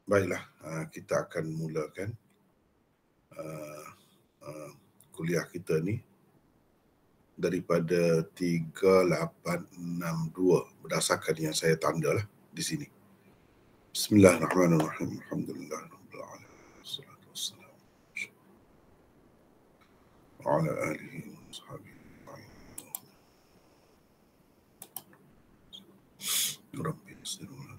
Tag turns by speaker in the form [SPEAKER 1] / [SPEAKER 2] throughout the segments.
[SPEAKER 1] Baiklah, kita akan mulakan kuliah kita ni daripada 3862 berdasarkan yang saya tanda lah di sini. Bismillahirrahmanirrahim. Alhamdulillahirabbil alamin. Wassalatu wassalamu ala alihi wa sahbihi Rabbi yassirna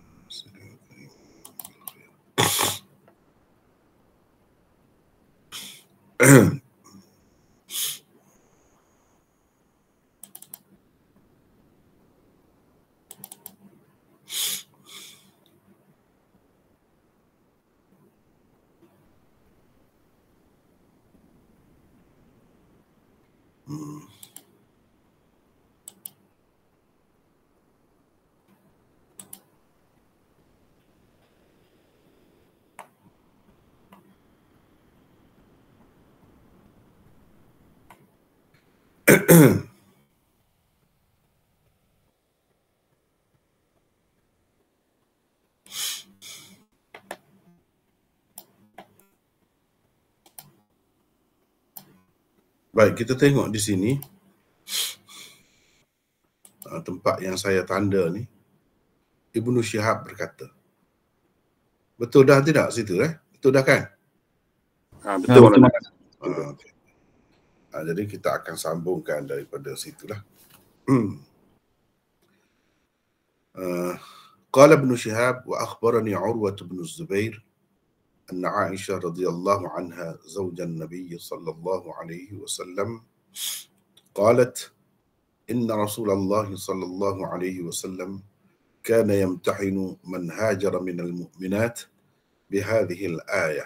[SPEAKER 1] Baik, kita tengok di sini tempat yang saya tanda ni. Ibnu Syihab berkata. Betul dah tidak situ Betul dah kan?
[SPEAKER 2] Betul.
[SPEAKER 1] Okay. Jadi kita akan sambungkan daripada situlah. Qala Ibnu Syihab wa akhbarani Urwah bin Zubair أن عائشة رضي الله عنها زوج النبي صلى الله عليه وسلم قالت إن رسول الله صلى الله عليه وسلم كان يمتحن من هاجر من المؤمنات بهذه الآية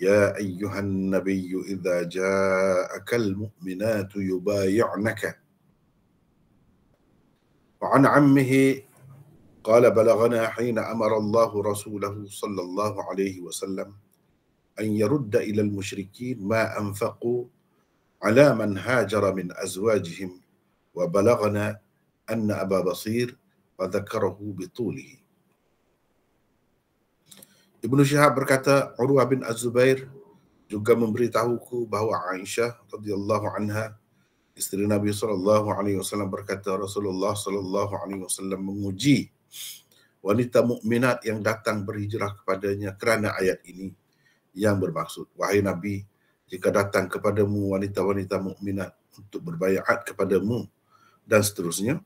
[SPEAKER 1] يا أيها النبي إذا جاءك المؤمنات يبايعنك وعن عمه قال بلغنا حين أمر الله رسوله صلى الله عليه وسلم أن يرد إلى المشركين ما أنفقوا على من هاجر من أزواجهم وبلغنا أن أبا بصير وذكره بطوله. Ibnu Syihab berkata, Urwah bin Az-Zubair juga memberitahuku bahawa Aisyah radhiyallahu anha isteri Nabi SAW berkata Rasulullah SAW menguji wanita mukminat yang datang berhijrah kepadanya kerana ayat ini yang bermaksud, wahai Nabi, jika datang kepadamu wanita-wanita mukminat untuk berbaiat kepadamu dan seterusnya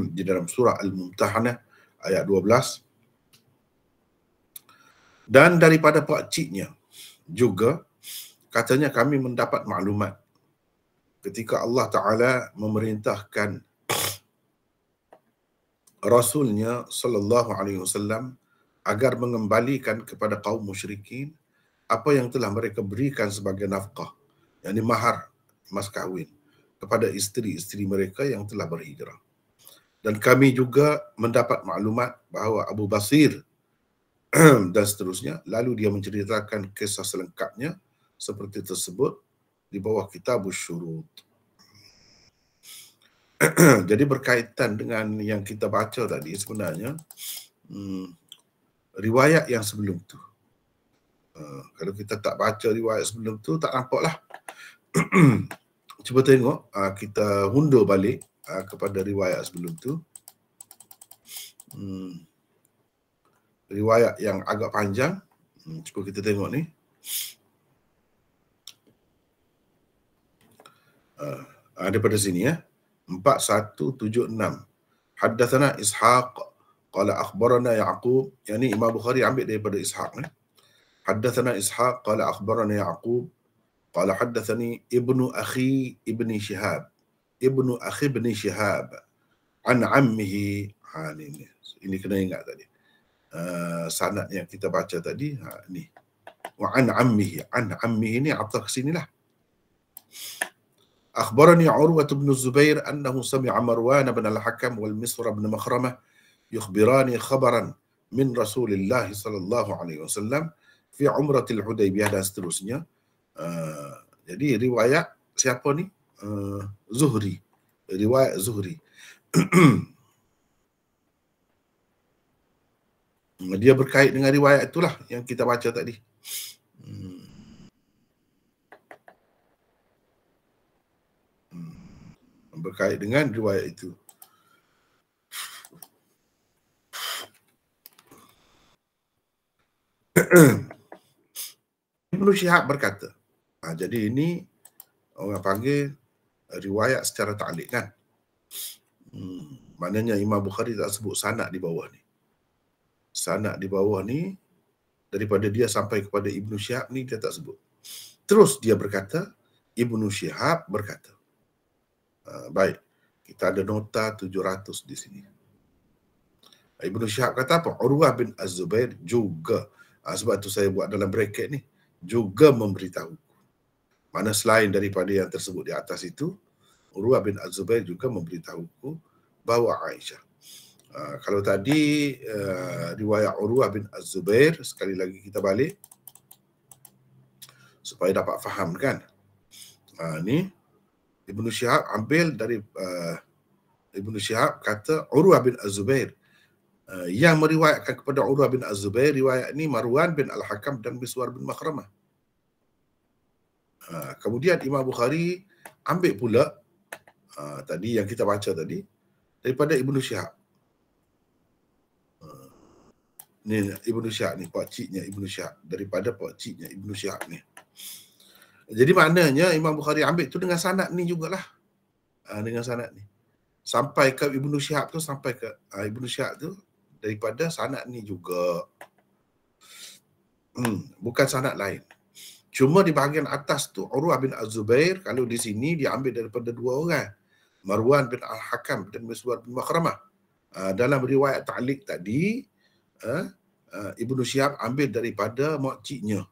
[SPEAKER 1] di dalam surah Al-Mumtahanah ayat 12. Dan daripada pakciknya juga katanya kami mendapat maklumat ketika Allah Ta'ala memerintahkan Rasulnya sallallahu alaihi wasallam agar mengembalikan kepada kaum musyrikin apa yang telah mereka berikan sebagai nafkah, yakni mahar, mas kahwin, kepada isteri-isteri mereka yang telah berhijrah. Dan kami juga mendapat maklumat bahawa Abu Basir dan seterusnya, lalu dia menceritakan kisah selengkapnya seperti tersebut di bawah Kitabus Syurut. Jadi berkaitan dengan yang kita baca tadi sebenarnya riwayat yang sebelum tu. Kalau kita tak baca riwayat sebelum tu tak nampaklah. Cuba tengok, kita hundur balik kepada riwayat sebelum tu. Riwayat yang agak panjang. Cuba kita tengok ni. Daripada sini 4176. Haddatsana Ishaq qala akhbarana Ya'qub, yakni Imam Bukhari ambil daripada Ishaq ni. Haddatsana Ishaq qala akhbarana Ya'qub qala haddatsani ibnu akhi ibni Syihab an ammihi. Ini kena ingat tadi. Sanad yang kita baca tadi ni. Wa an ammihi ni atas ke sinilah. أخبرني عروة بن الزبير أنه سمع مروان بن الحكم والمسور بن مخرمة يخبراني خبرا من رسول الله صلى الله عليه وسلم في عمرة الحديبية dan seterusnya. Jadi riwayat siapa ni? Zuhri. Riwayat Zuhri. Dia berkait dengan riwayat itulah yang kita baca tadi. Berkait dengan riwayat itu. Ibnu Syihab berkata, jadi ini orang panggil riwayat secara ta'liq kan. Maknanya Imam Bukhari tak sebut sanad di bawah ni. Sanad di bawah ni daripada dia sampai kepada Ibnu Syihab ni dia tak sebut. Terus dia berkata, Ibnu Syihab berkata. Baik, kita ada nota 700 di sini. Ibnu Syihab kata apa? Urwah bin Az-Zubair juga. Sebab tu saya buat dalam bracket ni. Juga memberitahu. Mana selain daripada yang tersebut di atas itu, Urwah bin Az-Zubair juga memberitahuku bahawa Aisyah. Kalau tadi riwayat Urwah bin Az-Zubair, sekali lagi kita balik supaya dapat faham kan. Ni Ibnu Syihab ambil dari Ibnu Syihab kata Urwah bin Az-Zubair. Yang meriwayatkan kepada Urwah bin Az-Zubair, riwayat ni Marwan bin Al-Hakam dan Miswar bin Makhramah. Kemudian Imam Bukhari ambil pula tadi yang kita baca tadi daripada Ibnu Syihab. Ni Ibnu Syihab ni, pakciknya Ibnu Syihab, daripada pakciknya Ibnu Syihab ni. Jadi maknanya Imam Bukhari ambil tu dengan sanad ni jugalah. Dengan sanad ni. Sampai ke Ibnu Syihab tu, sampai ke Ibnu Syihab tu daripada sanad ni juga. Bukan sanad lain. Cuma di bahagian atas tu Urwah bin Az-Zubair, kalau di sini dia ambil daripada dua orang. Marwan bin Al-Hakam dan Miswar bin Makhramah. Dalam riwayat ta'liq tadi, Ibnu Syihab ambil daripada makciknya.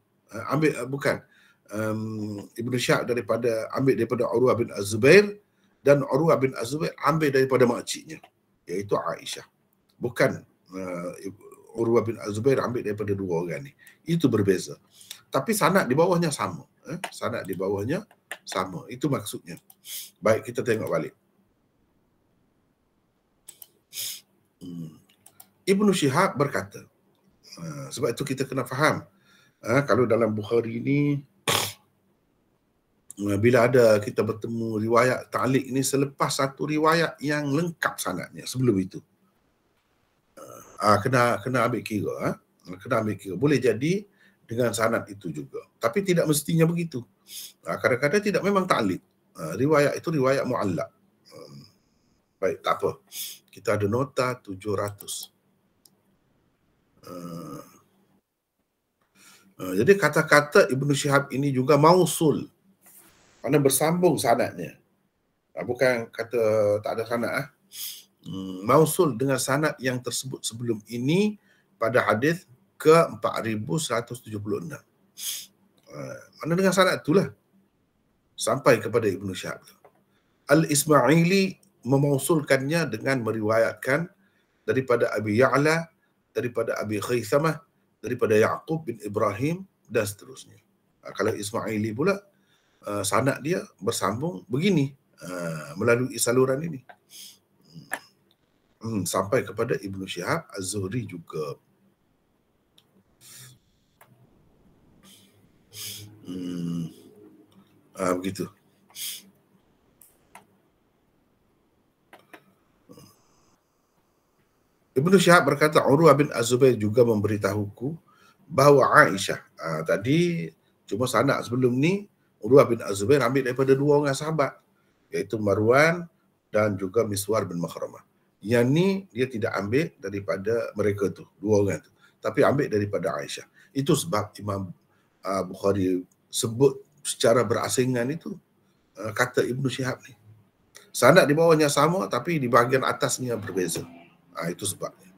[SPEAKER 1] Ibnu Syihab ambil daripada Urwah bin Az-Zubair, dan Urwah bin Az-Zubair ambil daripada makciknya, iaitu Aisyah. Bukan Urwah bin Az-Zubair ambil daripada dua orang ni. Itu berbeza. Tapi sanad di bawahnya sama. Sanad di bawahnya sama. Itu maksudnya. Baik, kita tengok balik. Ibnu Syihab berkata, sebab itu kita kena faham. Kalau dalam Bukhari ni, bila ada kita bertemu riwayat ta'liq ni selepas satu riwayat yang lengkap sanadnya sebelum itu, kena ambil kira. Kena ambil kira. Boleh jadi dengan sanad itu juga. Tapi tidak mestinya begitu. Kadang-kadang tidak, memang ta'liq. Riwayat itu riwayat mu'allaq. Baik, tak apa. Kita ada nota 700. Jadi kata-kata Ibnu Syihab ini juga mausul. Kerana bersambung sanadnya. Bukan kata tak ada sanad. Mausul dengan sanad yang tersebut sebelum ini pada hadis ke-4176. Mana dengan sanad itulah sampai kepada Ibnu Syihab. Al-Ismaili memausulkannya dengan meriwayatkan daripada Abi Ya'la, daripada Abi Khaythamah, daripada Ya'qub bin Ibrahim dan seterusnya. Kalau Ismaili pula, sanad dia bersambung begini, melalui saluran ini. Sampai kepada Ibnu Syihab Az-Zuhri juga. Begitu. Ibnu Syihab berkata, Urwah bin Az-Zubair juga memberitahuku bahawa Aisyah. Tadi cuma sanad sebelum ni Urwah bin Az-Zubair ambil daripada dua orang sahabat, iaitu Marwan dan juga Miswar bin Makhramah. Yang ni dia tidak ambil daripada mereka tu, dua orang tu, tapi ambil daripada Aisyah. Itu sebab Imam Bukhari sebut secara berasingan itu kata Ibnu Syihab ni. Sanad di bawahnya sama tapi di bahagian atasnya berbeza. Itu sebabnya.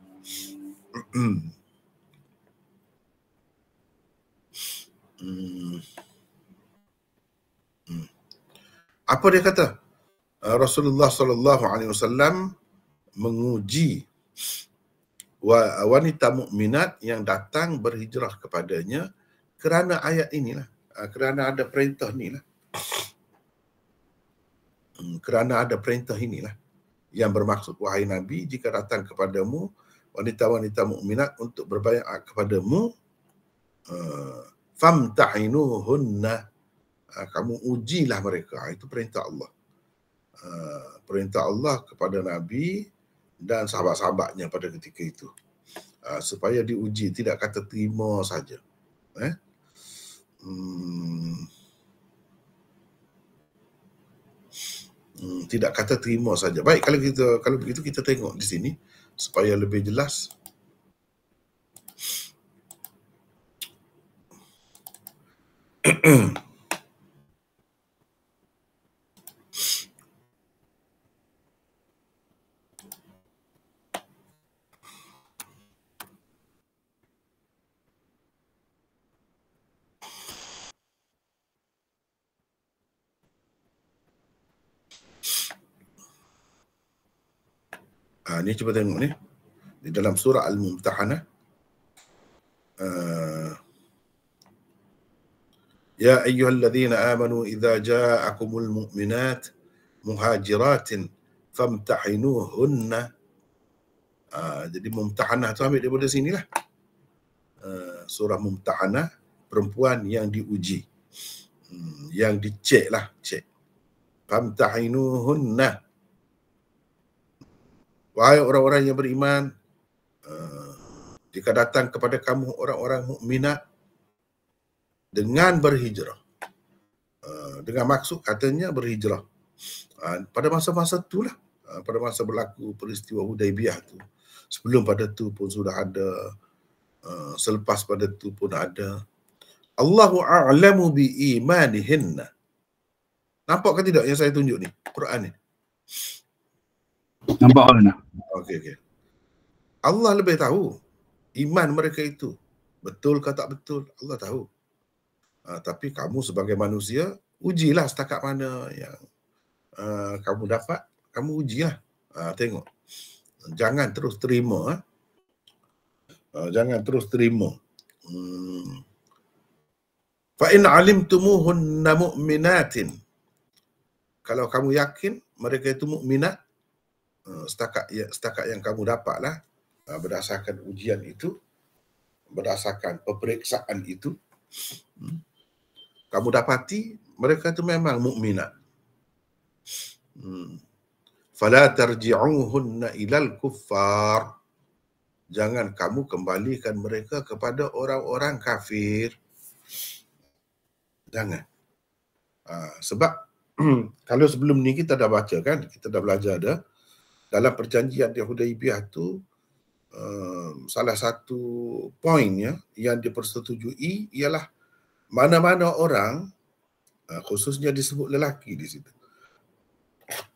[SPEAKER 1] Apa dia kata? Rasulullah sallallahu alaihi wasallam menguji wanita mukminat yang datang berhijrah kepadanya kerana ayat inilah, kerana ada perintah inilah. Kerana ada perintah inilah yang bermaksud, wahai Nabi, jika datang kepadamu wanita-wanita mukminat untuk berbaiat kepadamu, famtahinuhunna, kamu ujilah mereka. Itu perintah Allah. Perintah Allah kepada Nabi dan sahabat-sahabatnya pada ketika itu, supaya diuji, tidak kata terima saja. Tidak kata terima saja. Baik, kalau begitu kita tengok di sini supaya lebih jelas. Ni cuba tengok ni di dalam surah Al-Mumtahanah. Ya ayyuhalladzina amanu idza ja'akumul mu'minat muhajiratin famtahinuhunna. Jadi Mumtahanah tu ambil daripada sinilah. Surah Mumtahanah, perempuan yang diuji, yang dicek lah, cek. Famtahinuhunna. Wahai orang-orang yang beriman, jika datang kepada kamu orang-orang mukminat dengan berhijrah, dengan maksud katanya berhijrah pada masa-masa itulah, pada masa berlaku peristiwa Hudaibiyah tu. Sebelum pada tu pun sudah ada, selepas pada tu pun ada. Allahu a'lamu bi imanihinna. Nampak ke tidak yang saya tunjuk ni, Quran ni?
[SPEAKER 3] Nampak mana?
[SPEAKER 1] Okey. Allah lebih tahu iman mereka itu betul ke tak betul, Allah tahu. Tapi kamu sebagai manusia, ujilah setakat mana yang kamu dapat, kamu ujilah. Tengok. Jangan terus terima. Jangan terus terima. Fa in alimtumuhunna mu'minatin. Kalau kamu yakin mereka itu mukminat, setakat yang kamu dapatlah, berdasarkan ujian itu, berdasarkan peperiksaan itu, kamu dapati mereka itu memang mukminat. Fala tarji'uhunna ilal kuffar. Jangan kamu kembalikan mereka kepada orang-orang kafir. Jangan. Sebab kalau sebelum ni kita dah baca kan, kita dah belajar dah, dalam perjanjian di Hudaibiyah tu, salah satu poinnya yang dipersetujui ialah mana-mana orang, khususnya disebut lelaki di situ.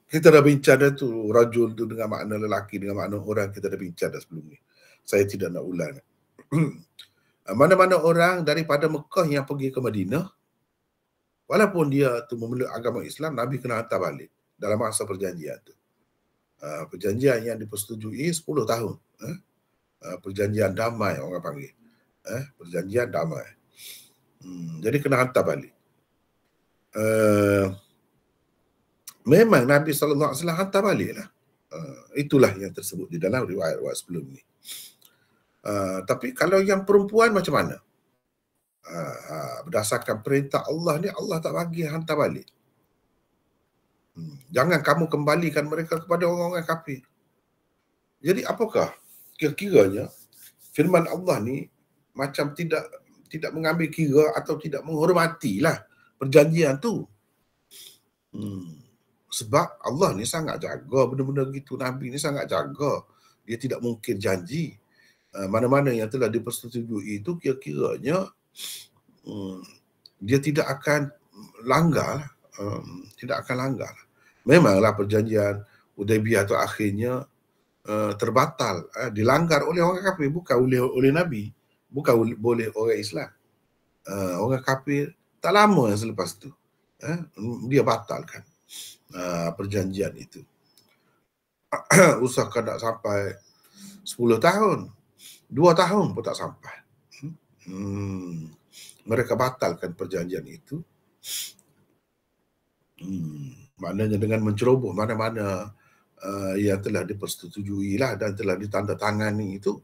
[SPEAKER 1] Kita dah bincang dah tu, rajul tu dengan makna lelaki, dengan makna orang, kita dah bincang dah sebelum ni. Saya tidak nak ulang. Mana-mana orang daripada Mekah yang pergi ke Madinah, walaupun dia tu memeluk agama Islam, Nabi kena hantar balik dalam masa perjanjian tu. Perjanjian yang dipersetujui 10 tahun. Perjanjian damai orang panggil. Perjanjian damai. Jadi kena hantar balik. Memang Nabi SAW hantar balik lah. Itulah yang tersebut di dalam riwayat-riwayat sebelum ni. Tapi kalau yang perempuan macam mana? Berdasarkan perintah Allah ni, Allah tak bagi hantar balik. Jangan kamu kembalikan mereka kepada orang-orang kafir. Jadi apakah kira-kiranya firman Allah ni macam tidak mengambil kira atau tidak menghormatilah perjanjian tu. Sebab Allah ni sangat jaga benda-benda gitu. Nabi ni sangat jaga. Dia tidak mungkin janji. Mana-mana yang telah dipersetujui itu kira-kiranya dia tidak akan langgar. Tidak akan langgar. Memanglah perjanjian Hudaibiyah tu akhirnya terbatal, dilanggar oleh orang kafir, bukan oleh Nabi, bukan boleh orang Islam. Orang kafir tak lama selepas tu dia batalkan perjanjian itu. Usahakan tak sampai 10 tahun, 2 tahun pun tak sampai. Mereka batalkan perjanjian itu. Maknanya dengan menceroboh mana-mana yang telah dipersetujui lah dan telah ditandatangani itu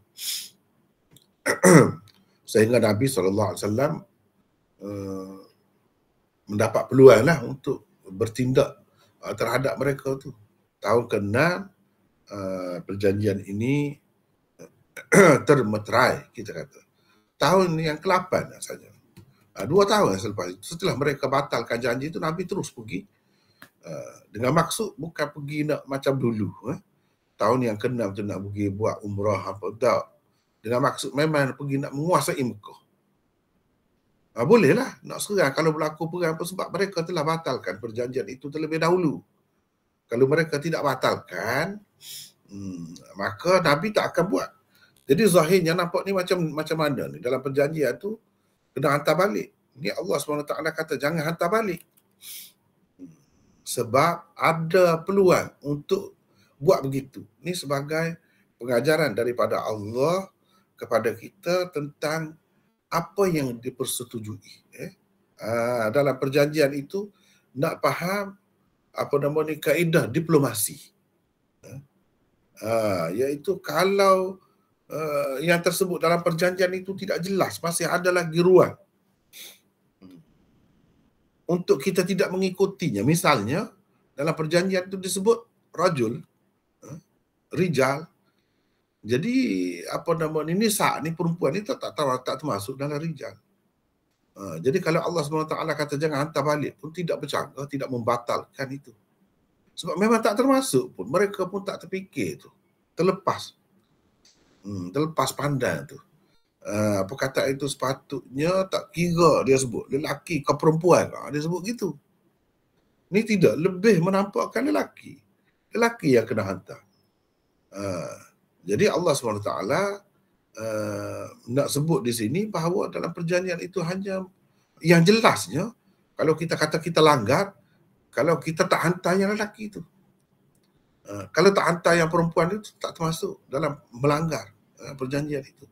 [SPEAKER 1] sehingga Nabi SAW mendapat peluang lah untuk bertindak terhadap mereka tu. Tahun ke-6 perjanjian ini termeterai, kita kata. Tahun yang ke-8 saja. 2 tahun selepas itu, setelah mereka batalkan janji itu, Nabi terus pergi dengan maksud bukan pergi nak macam dulu. Tahun yang ke-6 tu nak pergi buat umrah apa tak. Dengan maksud memang pergi nak menguasai Mekah. Bolehlah nak serang kalau berlaku perang apa sebab mereka telah batalkan perjanjian itu terlebih dahulu. Kalau mereka tidak batalkan, maka Nabi tak akan buat. Jadi zahirnya nampak ni macam mana ni dalam perjanjian tu kena hantar balik. Ni Allah SWT kata jangan hantar balik. Sebab ada peluang untuk buat begitu. Ni sebagai pengajaran daripada Allah kepada kita tentang apa yang dipersetujui. Dalam perjanjian itu nak faham apa nama ni kaedah diplomasi. Iaitu kalau yang tersebut dalam perjanjian itu tidak jelas, masih ada lagi ruang untuk kita tidak mengikutinya. Misalnya dalam perjanjian itu disebut rajul, rijal. Jadi apa nama ni nisa ni perempuan ni tak termasuk dalam rijal. Jadi kalau Allah SWT kata jangan hantar balik pun tidak bercanggah, tidak membatalkan itu. Sebab memang tak termasuk pun, mereka pun tak terfikir tu. Terlepas pandang tu. Perkataan itu sepatutnya tak kira dia sebut lelaki ke perempuan, dia sebut gitu. Ni tidak, lebih menampakkan lelaki yang kena hantar. Jadi Allah SWT nak sebut di sini bahawa dalam perjanjian itu hanya yang jelasnya kalau kita kata kita langgar, kalau kita tak hantar yang lelaki itu. Kalau tak hantar yang perempuan itu tak termasuk dalam melanggar perjanjian itu.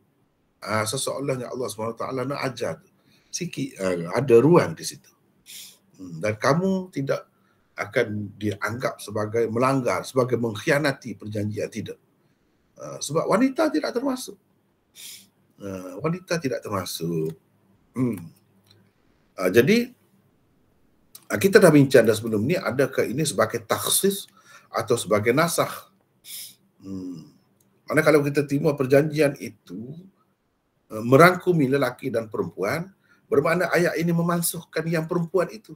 [SPEAKER 1] Seseolahnya Allah SWT nak ajar sikit, ada ruang di situ. Dan kamu tidak akan dianggap sebagai melanggar, sebagai mengkhianati perjanjian, tidak. Sebab wanita tidak termasuk. Jadi kita dah bincang dah sebelum ni, adakah ini sebagai takhsis atau sebagai nasakh? Mana kalau kita terima perjanjian itu merangkumi lelaki dan perempuan, bermakna ayat ini memansuhkan yang perempuan itu.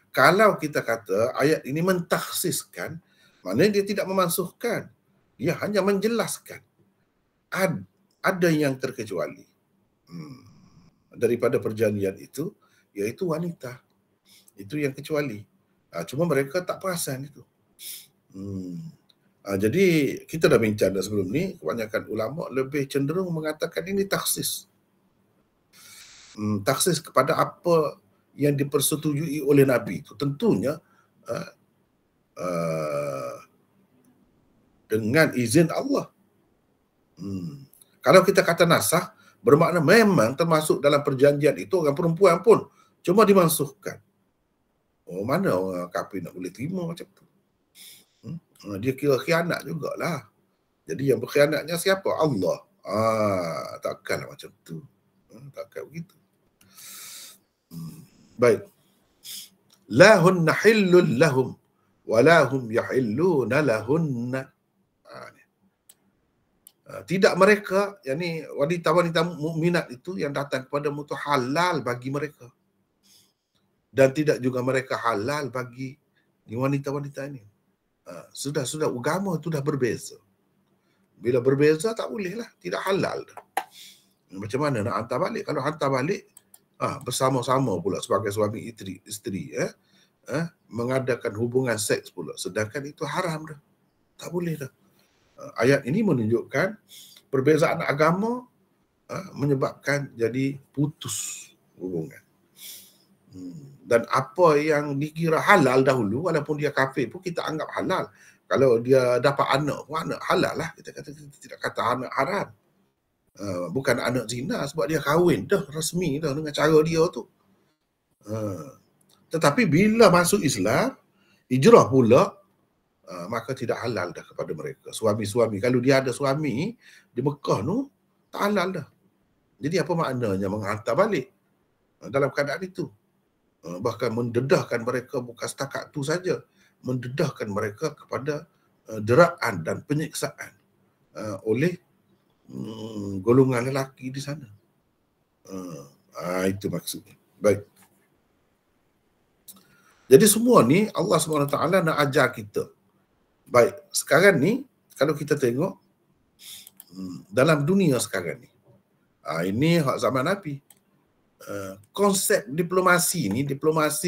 [SPEAKER 1] Kalau kita kata ayat ini mentakhsiskan, maknanya dia tidak memansuhkan. Dia hanya menjelaskan. Ada yang terkecuali daripada perjanjian itu, iaitu wanita. Itu yang kecuali. Cuma mereka tak perasan itu. Jadi kita dah bincang dah sebelum ni, kebanyakan ulama lebih cenderung mengatakan ini takhsis. Takhsis kepada apa yang dipersetujui oleh Nabi itu. Tentunya dengan izin Allah. Kalau kita kata nasakh, bermakna memang termasuk dalam perjanjian itu orang perempuan pun, cuma dimansuhkan. Mana orang kafir nak boleh terima macam tu? Dia kira khianat jugalah. Jadi yang berkhianatnya siapa? Allah. Takkanlah macam tu. Takkan begitu. Baik. La hunna hillun lahum wa la hum yahilluna lahunna. Tidak mereka, yakni wanita-wanita mukminat itu yang datang kepadamu itu halal bagi mereka. Dan tidak juga mereka halal bagi wanita-wanita ini. Sudah agama itu dah berbeza. Bila berbeza tak bolehlah, tidak halal dah. Macam mana nak hantar balik? Kalau hantar balik bersama-sama pula sebagai suami isteri mengadakan hubungan seks pula, sedangkan itu haram dah. Tak boleh dah. Ayat ini menunjukkan perbezaan agama menyebabkan jadi putus hubungan. Dan apa yang dikira halal dahulu, walaupun dia kafir pun kita anggap halal. Kalau dia dapat anak pun anak halal lah. Kita tidak kata anak haram. Bukan anak zina sebab dia kahwin dah, resmi dah dengan cara dia tu. Tetapi bila masuk Islam, hijrah pula, maka tidak halal dah kepada mereka. Suami-suami, kalau dia ada suami di Mekah tu, tak halal dah. Jadi apa maknanya menghantar balik dalam keadaan itu? Bahkan mendedahkan mereka, bukan setakat tu saja, mendedahkan mereka kepada deraan dan penyiksaan oleh golongan lelaki di sana. Itu maksudnya. Baik. Jadi semua ni Allah SWT nak ajar kita. Baik, sekarang ni kalau kita tengok dalam dunia sekarang ni, ini hak zaman Nabi. Konsep diplomasi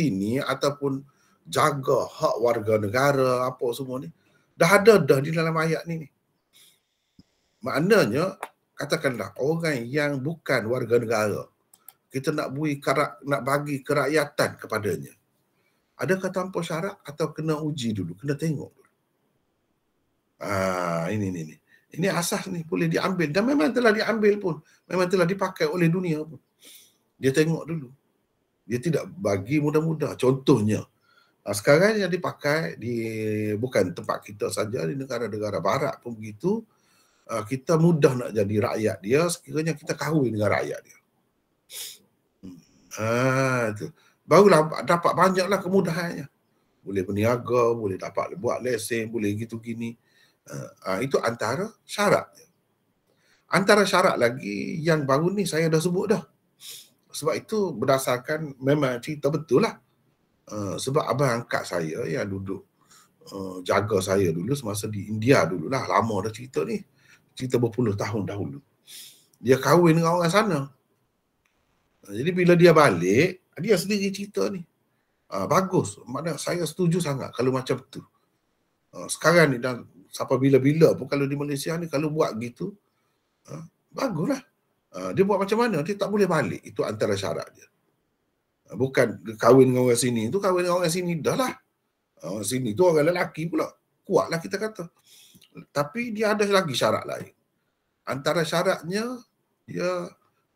[SPEAKER 1] ni ataupun jaga hak warga negara apa semua ni dah ada di dalam ayat ni. Maknanya katakanlah orang yang bukan warga negara, kita nak bagi kerakyatan kepadanya. Adakah tanpa syarat atau kena uji dulu, kena tengok dulu. Ini asas ni boleh diambil dan memang telah diambil pun, memang telah dipakai oleh dunia pun. Dia tengok dulu. Dia tidak bagi mudah-mudah. Contohnya, sekarang yang dipakai bukan tempat kita saja, di negara-negara barat pun begitu. Kita mudah nak jadi rakyat dia sekiranya kita kahwin dengan rakyat dia. Itu. Barulah dapat banyaklah kemudahannya. Boleh berniaga, boleh dapat buat lesen, boleh gitu gini. Itu antara syarat. Antara syarat lagi yang baru ni saya dah sebut dah. Sebab itu berdasarkan memang cerita betul lah. Sebab abang angkat saya yang duduk jaga saya dulu semasa di India dulu lah. Lama dah cerita ni. Cerita berpuluh tahun dahulu. Dia kahwin dengan orang sana. Jadi bila dia balik, dia sendiri cerita ni. Bagus. Maknanya saya setuju sangat kalau macam tu. Sekarang ni dan sampai bila-bila pun kalau di Malaysia ni kalau buat gitu, baguslah. Dia buat macam mana? Dia tak boleh balik. Itu antara syarat dia. Bukan kahwin dengan orang sini. Itu kahwin dengan orang sini dah lah. Orang sini tu orang lelaki pula. Kuatlah kita kata. Tapi dia ada lagi syarat lain. Antara syaratnya, dia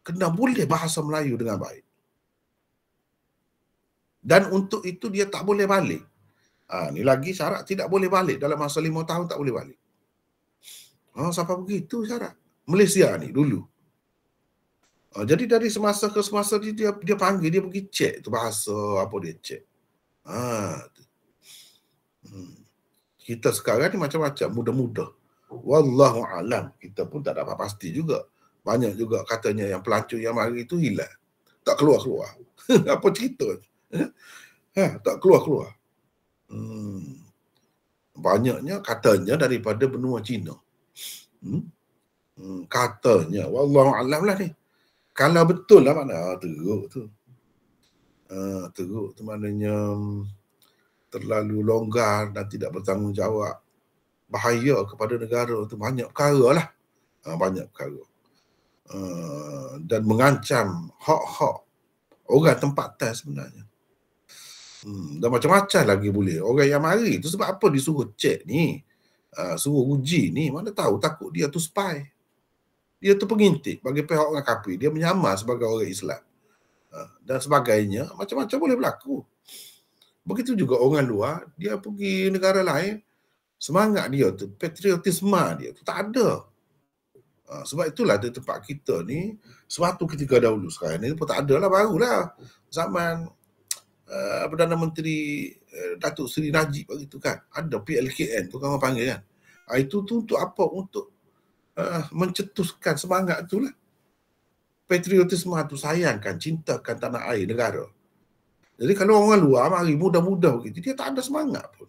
[SPEAKER 1] kena boleh bahasa Melayu dengan baik. Dan untuk itu dia tak boleh balik. Ni lagi syarat tidak boleh balik. Dalam masa 5 tahun tak boleh balik. Sampai begitu syarat. Malaysia ni dulu. Jadi dari semasa ke semasa dia panggil, dia pergi cek tu bahasa apa dia cek. Kita sekarang ni macam-macam, mudah-mudah. Wallahu alam, kita pun tak dapat pasti juga. Banyak juga katanya yang pelancong yang mari itu hilang. Tak keluar-keluar. Apa cerita? Tak keluar-keluar. Banyaknya katanya daripada benua Cina. Katanya, wallahu alam lah ni. Kalau betul lah mana teruk tu. Teruk tu maknanya terlalu longgar dan tidak bertanggungjawab. Bahaya kepada negara tu, banyak perkara lah. Banyak perkara. Dan mengancam hak-hak orang tempatan sebenarnya. Dan macam-macam lagi boleh. Orang yang mari tu sebab apa disuruh cek ni? Suruh uji ni, mana tahu takut dia tu spy. Dia tu pengintip bagi pihak orang kafir. Dia menyamar sebagai orang Islam. Dan sebagainya. Macam-macam boleh berlaku. Begitu juga orang luar. Dia pergi negara lain. Semangat dia tu, patriotisme dia tu tak ada. Sebab itulah di tempat kita ni, suatu ketika dahulu, sekarang ni pun tak ada lah, barulah. Zaman Perdana Menteri Datuk Seri Najib begitu kan. Ada PLKN tu kan orang panggil kan. Itu tu untuk apa? Untuk mencetuskan semangat itulah. Patriotisme tu, sayangkan, cintakan tanah air, negara. Jadi kalau orang luar mari mudah-mudah begitu, dia tak ada semangat pun.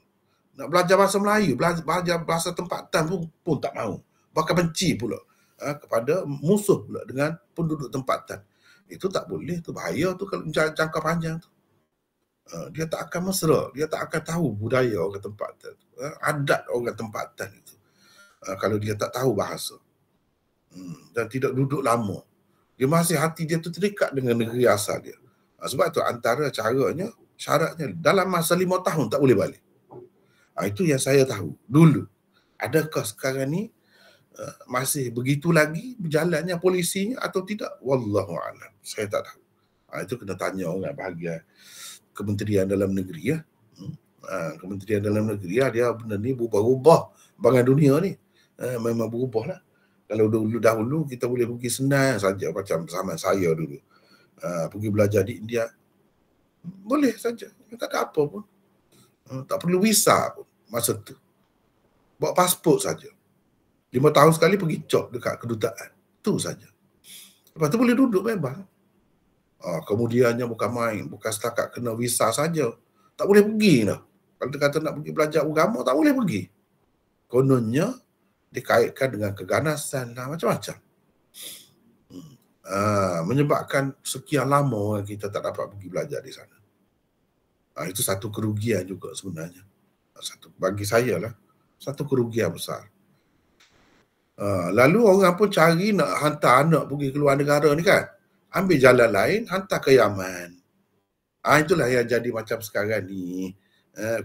[SPEAKER 1] Nak belajar bahasa Melayu, belajar bahasa tempatan pun tak mahu. Bahkan benci pula kepada musuh pula dengan penduduk tempatan. Itu tak boleh, tu bahaya tu kalau jangka panjang tu. Dia tak akan mesra, dia tak akan tahu budaya orang tempatan tu, adat orang tempatan itu. Kalau dia tak tahu bahasa dan tidak duduk lama, dia masih hati dia tu terikat dengan negeri asal dia. Sebab tu antara caranya, syaratnya dalam masa 5 tahun tak boleh balik. Itu yang saya tahu dulu. Adakah sekarang ni masih begitu lagi berjalannya polisinya atau tidak? Wallahu a'lam. Saya tak tahu. Itu kena tanya orang bahagian Kementerian Dalam Negeri ya. Kementerian Dalam Negeri dia benda ni berubah-ubah bangan dunia ni. Memang berubah lah. Kalau dahulu kita boleh pergi senang saja macam zaman saya dulu. Pergi belajar di India. Boleh saja. Tak ada apa pun. Tak perlu visa pun masa tu. Bawa pasport saja. 5 tahun sekali pergi job dekat kedutaan. Tu saja. Lepas tu boleh duduk bebas. Kemudiannya bukan main. Bukan setakat kena visa saja. Tak boleh pergi dah. Kalau dia kata nak pergi belajar agama, tak boleh pergi. Kononnya dikaitkan dengan keganasan lah, macam-macam. Menyebabkan sekian lama kita tak dapat pergi belajar di sana. Itu satu kerugian juga sebenarnya. Bagi saya lah, satu kerugian besar. Lalu orang pun cari nak hantar anak pergi ke luar negara ni kan. Ambil jalan lain, hantar ke Yaman. Itulah yang jadi macam sekarang ni.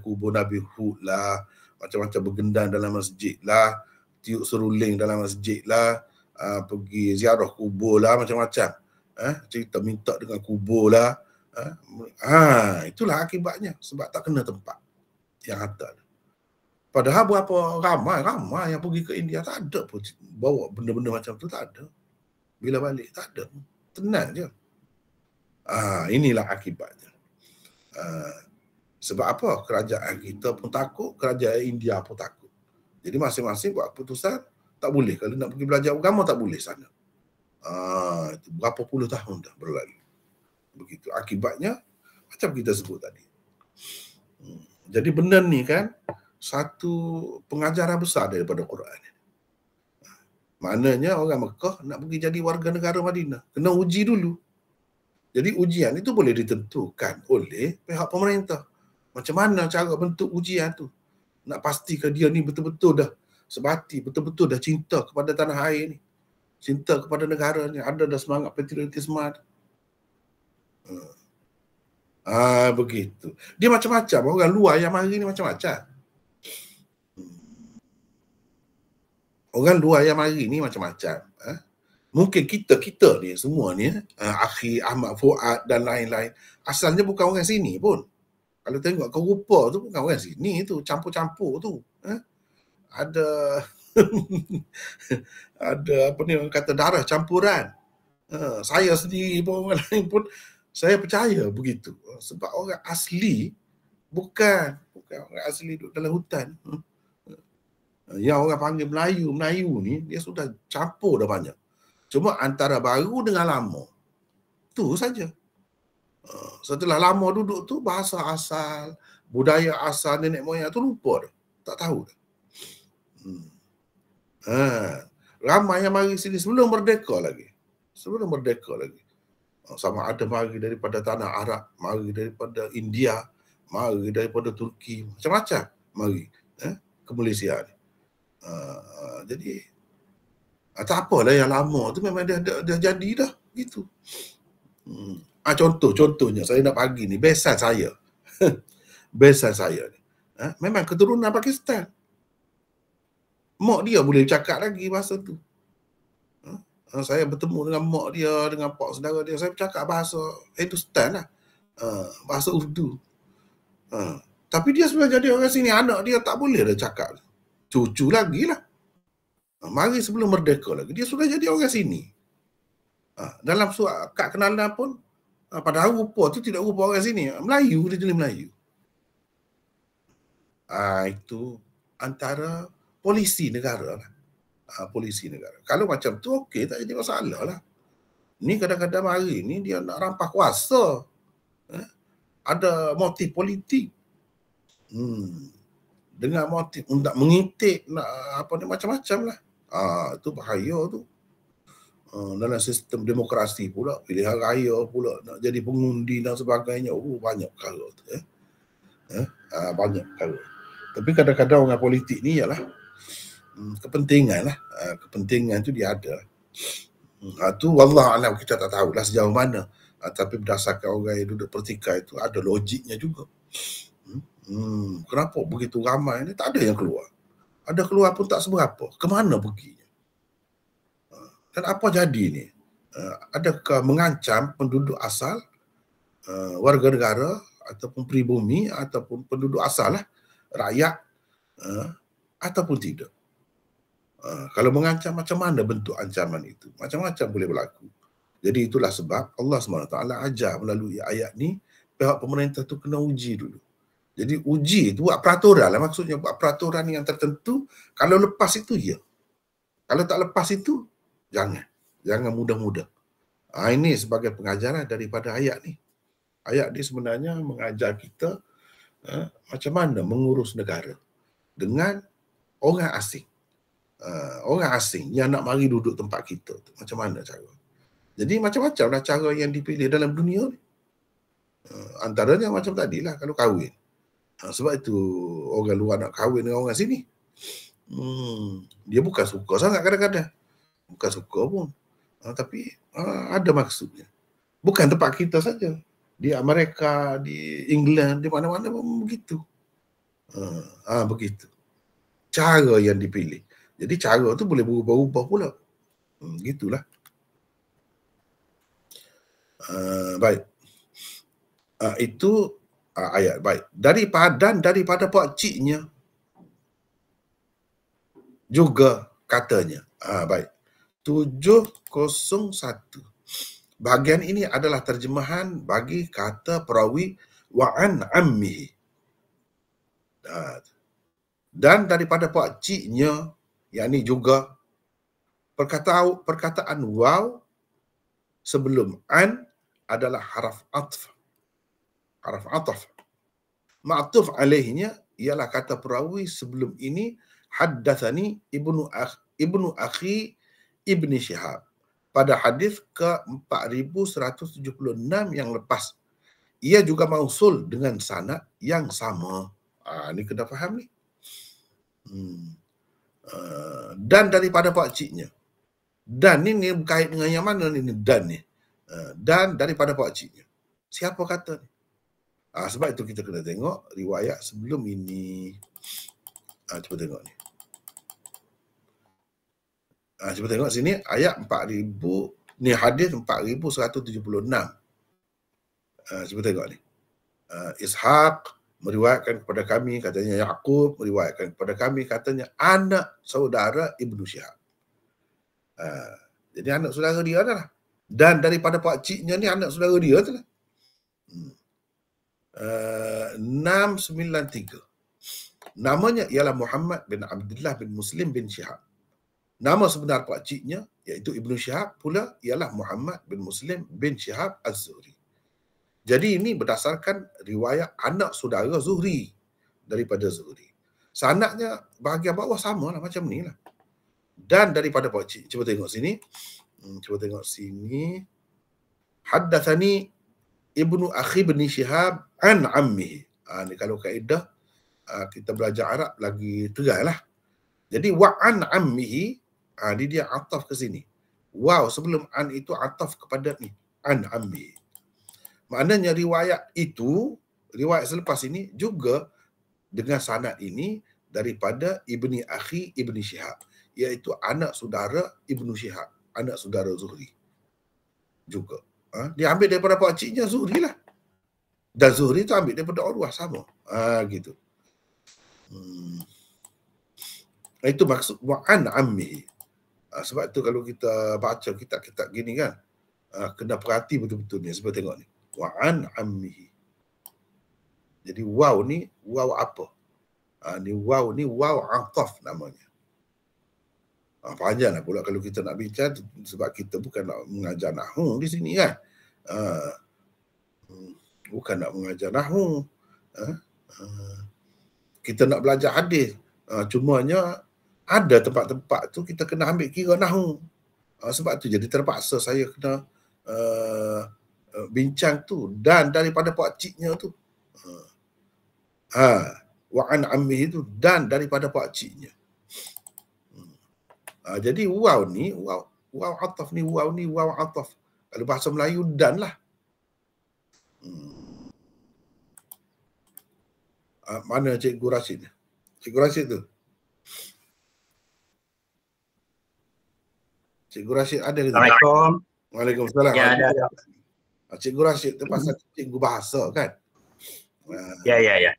[SPEAKER 1] Kubur Nabi Hud lah, macam-macam bergendang dalam masjid lah, tiup seruling dalam masjid lah, pergi ziarah kubur lah, macam-macam. Cerita minta dengan kubur lah. Itulah akibatnya sebab tak kena tempat yang hantar. Padahal berapa ramai yang pergi ke India tak ada pun bawa benda-benda macam tu, tak ada. Bila balik tak ada. Tenang je. Inilah akibatnya. Sebab apa? Kerajaan kita pun takut, kerajaan India pun takut. Jadi masing-masing buat keputusan, tak boleh. Kalau nak pergi belajar agama, tak boleh sana. Berapa puluh tahun dah berlalu. Begitu. Akibatnya, macam kita sebut tadi. Jadi benda ni kan, satu pengajaran besar daripada Quran. Maknanya orang Mekah nak pergi jadi warga negara Madinah, kena uji dulu. Jadi ujian itu boleh ditentukan oleh pihak pemerintah. Macam mana cara bentuk ujian tu? Nak pastikan dia ni betul-betul dah sebati, betul-betul dah cinta kepada tanah air ni. Cinta kepada negara ni, ada dah semangat patriotisme. Begitu. Dia macam-macam. Orang luar yang mari ni macam-macam. Orang luar yang mari ni macam-macam. Mungkin kita ni semua ni, Akhi, Ahmad Fuad dan lain-lain, asalnya bukan orang sini pun. Kalau tengok ke rupa tu bukan orang sini tu, campur-campur tu. Ada ada apa ni orang kata darah campuran. Saya sendiri pun, orang lain pun, saya percaya begitu. Sebab orang asli bukan orang asli duduk dalam hutan. Yang orang panggil Melayu ni, dia sudah campur dah banyak. Cuma antara baru dengan lama. Tu saja. Setelah lama duduk tu, bahasa asal, budaya asal nenek moyang tu lupa dah. Tak tahu dah. Ramai yang mari sini sebelum merdeka lagi. Sama ada mari daripada tanah Arab, mari daripada India, mari daripada Turki, macam-macam mari ke Malaysia ni. Jadi tak apalah yang lama tu memang dah jadi dah gitu. Contohnya saya nak bagi ni besan saya. Besan saya ni. Memang keturunan Pakistan. Mak dia boleh cakap lagi bahasa tu. Saya bertemu dengan mak dia, dengan pak saudara dia, saya bercakap bahasa Hindustan lah. Bahasa Urdu. Tapi dia sudah jadi orang sini, anak dia tak boleh dah cakap. Cucu lagi lah. Mari sebelum merdeka lagi, dia sudah jadi orang sini. Dalam surat kad kenalan pun, padahal rupa tu tidak rupa orang sini. Melayu, dia jadi Melayu. Itu antara polisi negara lah. Polisi negara. Kalau macam tu, okey, tak jadi masalah lah. Ni kadang-kadang hari ni dia nak rampas kuasa. Ada motif politik. Dengan motif untuk mengintik, nak apa ni, macam-macam lah. Itu bahaya tu. Dalam sistem demokrasi pula, pilihan raya pula, nak jadi pengundi dan sebagainya. Banyak perkara tu. Banyak perkara. Tapi kadang-kadang orang politik ni ialah kepentingan lah. Kepentingan tu dia ada. Tu wallahualam kita tak tahulah sejauh mana. Tapi berdasarkan orang yang duduk pertikai itu ada logiknya juga. Kenapa begitu ramai ni tak ada yang keluar? Ada keluar pun tak seberapa. Kemana perginya? Dan apa jadi ni? Adakah mengancam penduduk asal, warga negara ataupun pribumi ataupun penduduk asal lah, rakyat ataupun tidak. Kalau mengancam, macam mana bentuk ancaman itu? Macam-macam boleh berlaku. Jadi itulah sebab Allah SWT ajar melalui ayat ni pihak pemerintah tu kena uji dulu. Jadi uji itu buat peraturan lah, maksudnya buat peraturan yang tertentu. Kalau lepas itu ya, kalau tak lepas itu jangan mudah-mudah. Ini sebagai pengajaran daripada ayat ni. Ayat ni sebenarnya mengajar kita macam mana mengurus negara dengan orang asing. Orang asing yang nak mari duduk tempat kita tu, macam mana cara. Jadi macam-macamlah cara yang dipilih dalam dunia ni. Antaranya macam tadilah kalau kahwin. Sebab itu orang luar nak kahwin dengan orang sini. Dia bukan suka sangat kadang-kadang. Bukan suka pun. Tapi ada maksudnya. Bukan tempat kita saja. Di Amerika, di England, di mana-mana pun begitu. Begitu. Cara yang dipilih. Jadi cara tu boleh berubah-ubah pula. Gitulah. Baik. Itu ayat. Baik. Daripada pakciknya juga katanya. Baik. 701. Bahagian ini adalah terjemahan bagi kata perawi wa'an ammihi. Dan daripada pakciknya, yakni juga perkataan waw sebelum an adalah haraf atf. Haraf ataf. Ma'tuf alaihnya ialah kata perawi sebelum ini haddatsani ibnu akhi ibni Syihab pada hadis ke-4176 yang lepas. Ia juga mausul dengan sanad yang sama. Ni kena faham ni. Dan daripada pakciknya. Dan ni berkait dengan yang mana ni dan ni. Dan daripada pakciknya. Siapa kata ni? Sebab itu kita kena tengok riwayat sebelum ini. Cuba tengok ni. Cuba tengok sini ayat 4000 ni, hadis 4176. Cuba tengok ni. Ishaq meriwayatkan kepada kami, katanya Yaqub meriwayatkan kepada kami, katanya anak saudara Ibnu Syihab. Jadi anak saudara dia adalah. Dan daripada pakciknya ni anak saudara dia tu lah. 693. Namanya ialah Muhammad bin Abdullah bin Muslim bin Syihab. Nama sebenar pakciknya iaitu Ibnu Syihab pula ialah Muhammad bin Muslim bin Syihab Az-Zuhri. Jadi ini berdasarkan riwayat anak saudara Zuhri daripada Zuhri. Sanadnya bahagian bawah sama lah, macam ni lah. Dan daripada pakcik. Cuba tengok sini. Haddatsani Ibnu Akhi bin Syihab an ammihi. Ni kalau kaedah kita belajar Arab lagi terai lah. Jadi wa an ammihi, dia ataf ke sini. Wow, sebelum an itu ataf kepada ni. An ammihi. Maknanya riwayat itu, riwayat selepas ini juga dengan sanad ini daripada Ibni Akhi Ibni Syihab, iaitu anak saudara Ibnu Syihab, anak saudara Zuhri juga. Dia ambil daripada pakciknya Zuhri lah. Dan Zuhri tu ambil daripada Urwah, sama. Gitu. Itu maksud wa'an ammihi. Sebab tu kalau kita baca kitab-kitab gini kan, kena perhati betul-betul ni. Sebab tengok ni. Wa'an ammihi. Jadi waw ni waw apa? Ni waw ataf namanya. Panjanglah pula kalau kita nak bincang, sebab kita bukan nak mengajar nahwu di sini kan. Bukan nak mengajar nahwu. Kita nak belajar hadis. Cumanya ada tempat-tempat tu kita kena ambil kira nahwu. Sebab tu jadi terpaksa saya kena bincang tu. Dan daripada pakciknya tu. Wa'an ammihi tu dan daripada pakciknya. Jadi waw ni, waw ataf ni, waw ataf. Kalau bahasa Melayu dan lah. Mana Cikgu Rashid? Cikgu Rashid tu? Cikgu Rashid ada ke?
[SPEAKER 3] Assalamualaikum.
[SPEAKER 1] Waalaikumsalam.
[SPEAKER 3] Ya, ada.
[SPEAKER 1] Cikgu Rashid tu pasal cikgu bahasa kan?
[SPEAKER 2] Ya.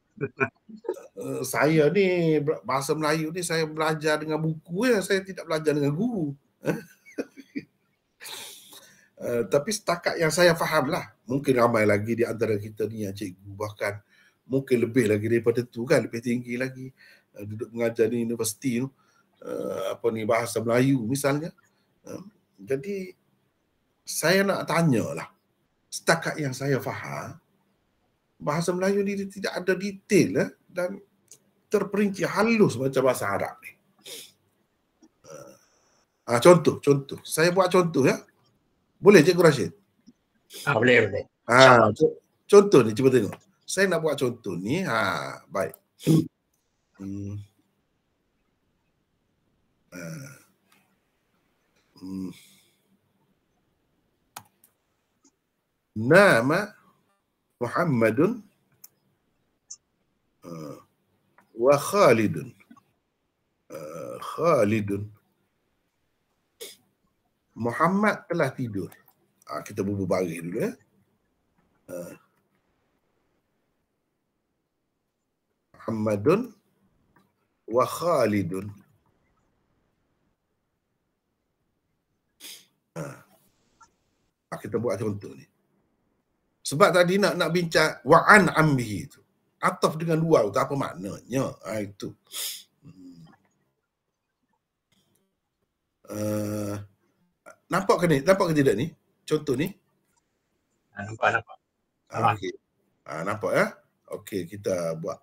[SPEAKER 1] Saya ni bahasa Melayu ni saya belajar dengan buku ya, saya tidak belajar dengan guru. Tapi setakat yang saya faham lah, mungkin ramai lagi di antara kita ni yang cikgu, bahkan mungkin lebih lagi daripada tu kan, lebih tinggi lagi duduk mengajar di universiti tu, bahasa Melayu misalnya. Jadi saya nak tanya lah, setakat yang saya faham, bahasa Melayu ni tidak ada detail dan terperinci halus macam bahasa Arab ni. Contoh. Saya buat contoh ya. Boleh Cikgu Rashid?
[SPEAKER 2] Boleh.
[SPEAKER 1] Contoh ni, cuba tengok. Saya nak buat contoh ni. Baik. Nama Muhammadun wa Khalidun. Muhammad telah tidur. Kita berbaris dulu ya. Muhammadun wa Khalidun. Kita buat contoh ni. Sebab tadi nak bincang wa'an ambihi tu. Ataf dengan waw tu apa maknanya? Itu. Nampak ke ni? Nampak ke tidak ni? Contoh ni?
[SPEAKER 2] Nampak.
[SPEAKER 1] Okey. Nampak ya? Okey, kita buat.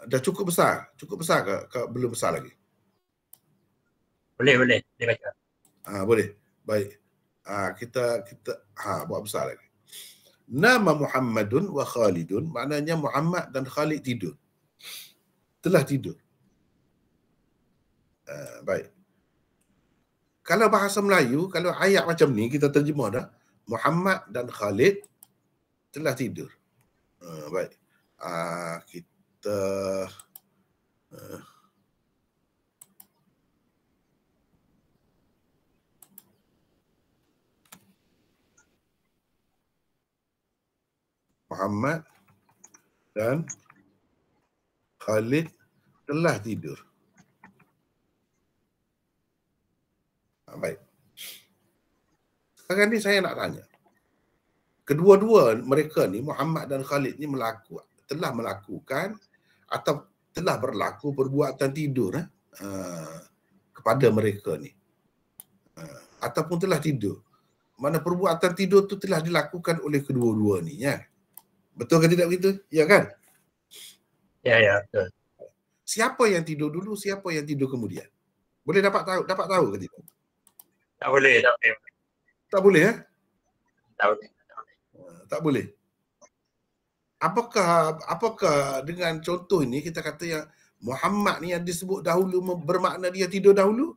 [SPEAKER 1] Dah cukup besar? Cukup besar ke belum besar lagi?
[SPEAKER 2] Boleh baca.
[SPEAKER 1] Boleh. Baik. Kita buat besar lagi. Nama Muhammadun wa Khalidun, maknanya Muhammad dan Khalid tidur. Telah tidur. Baik. Kalau bahasa Melayu, kalau ayat macam ni kita terjemah dah, Muhammad dan Khalid telah tidur. Baik. Kita Muhammad dan Khalid telah tidur. Baik. Sekarang ni saya nak tanya. Kedua-dua mereka ni, Muhammad dan Khalid ni telah melakukan atau telah berlaku perbuatan tidur kepada mereka ni. Ataupun telah tidur. Mana perbuatan tidur tu telah dilakukan oleh kedua-dua ni ya. Betul ke tidak begitu? Ya kan?
[SPEAKER 2] Ya, betul.
[SPEAKER 1] Siapa yang tidur dulu, siapa yang tidur kemudian? Boleh dapat tahu ke tidak?
[SPEAKER 2] Tak boleh.
[SPEAKER 1] Tak boleh ya? Tak boleh. Apakah dengan contoh ini kita kata yang Muhammad ni yang disebut dahulu bermakna dia tidur dahulu?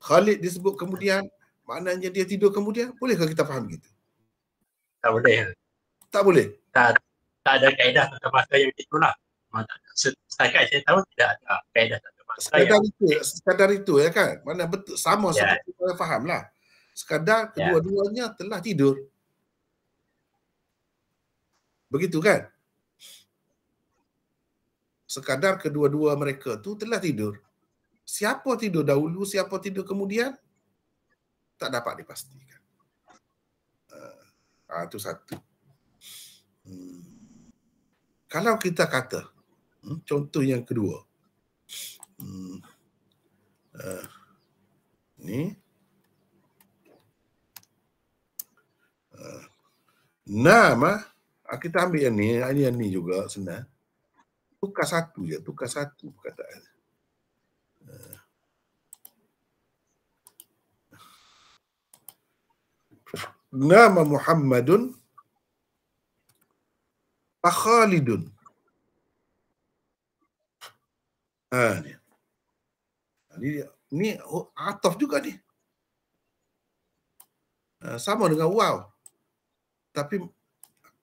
[SPEAKER 1] Khalid disebut kemudian, maknanya dia tidur kemudian? Bolehkah kita faham gitu?
[SPEAKER 2] Tak boleh.
[SPEAKER 1] Tak boleh?
[SPEAKER 2] Tak ada kaedah tata bahasa yang itulah. Setakat saya tahu tidak ada kaedah tata bahasa.
[SPEAKER 1] Sekadar itu ya kan? Mana betul sama seperti saya faham lah. Sekadar kedua-duanya telah tidur. Begitu kan? Sekadar kedua-dua mereka tu telah tidur. Siapa tidur dahulu, siapa tidur kemudian? Tak dapat dipastikan. Itu satu. Kalau kita kata, contoh yang kedua. Ni. Nama, kita ambil yang ni juga senang. Tukar satu perkataan. Nama Muhammadun wa Khalidun. Ni ataf juga ni. Sama dengan waw. Tapi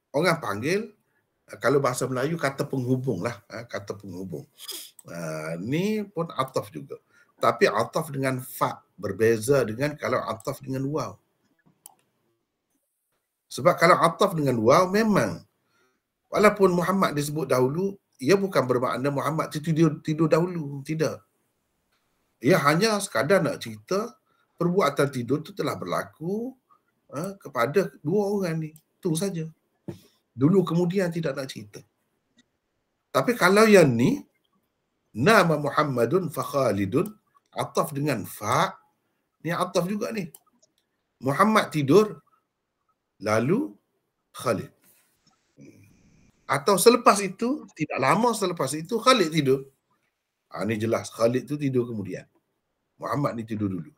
[SPEAKER 1] orang panggil, kalau bahasa Melayu kata penghubung lah, kata penghubung. Ni pun ataf juga. Tapi ataf dengan fa, berbeza dengan kalau ataf dengan waw. Sebab kalau ataf dengan waw memang walaupun Muhammad disebut dahulu, ia bukan bermakna Muhammad tidur dahulu, tidak. Ia hanya sekadar nak cerita perbuatan tidur itu telah berlaku kepada dua orang ni. Itu saja. Dulu kemudian tidak nak cerita. Tapi kalau yang ni, nama Muhammadun fa Khalidun, ataf dengan fa, ni ataf juga ni. Muhammad tidur, lalu Khalid. Atau selepas itu, tidak lama selepas itu, Khalid tidur. Ini jelas, Khalid tu tidur kemudian. Muhammad ni tidur dulu.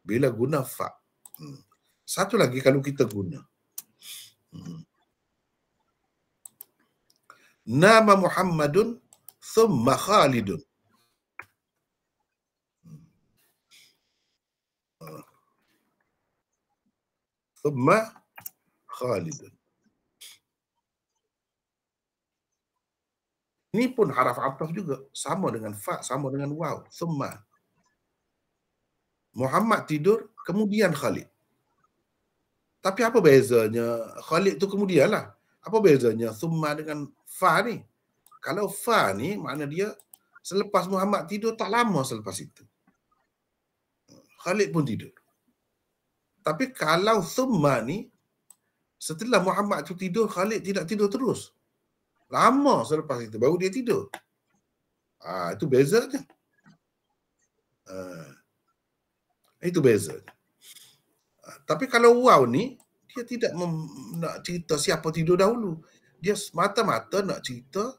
[SPEAKER 1] Bila guna fa. Satu lagi kalau kita guna. Nama Muhammadun thumma Khalidun. Thumma Khalidun. Ini pun haraf ataf juga. Sama dengan fa, sama dengan waw. Thumma. Muhammad tidur, kemudian Khalid. Tapi apa bezanya? Khalid tu kemudian lah. Apa bezanya thumma dengan fa ni? Kalau fa ni makna dia selepas Muhammad tidur, tak lama selepas itu Khalid pun tidur. Tapi kalau thumma ni, setelah Muhammad tu tidur, Khalid tidak tidur terus. Lama selepas itu baru dia tidur. Itu bezanya. Itu bezanya. Tapi kalau waw ni, dia tidak nak cerita siapa tidur dahulu. Dia semata-mata nak cerita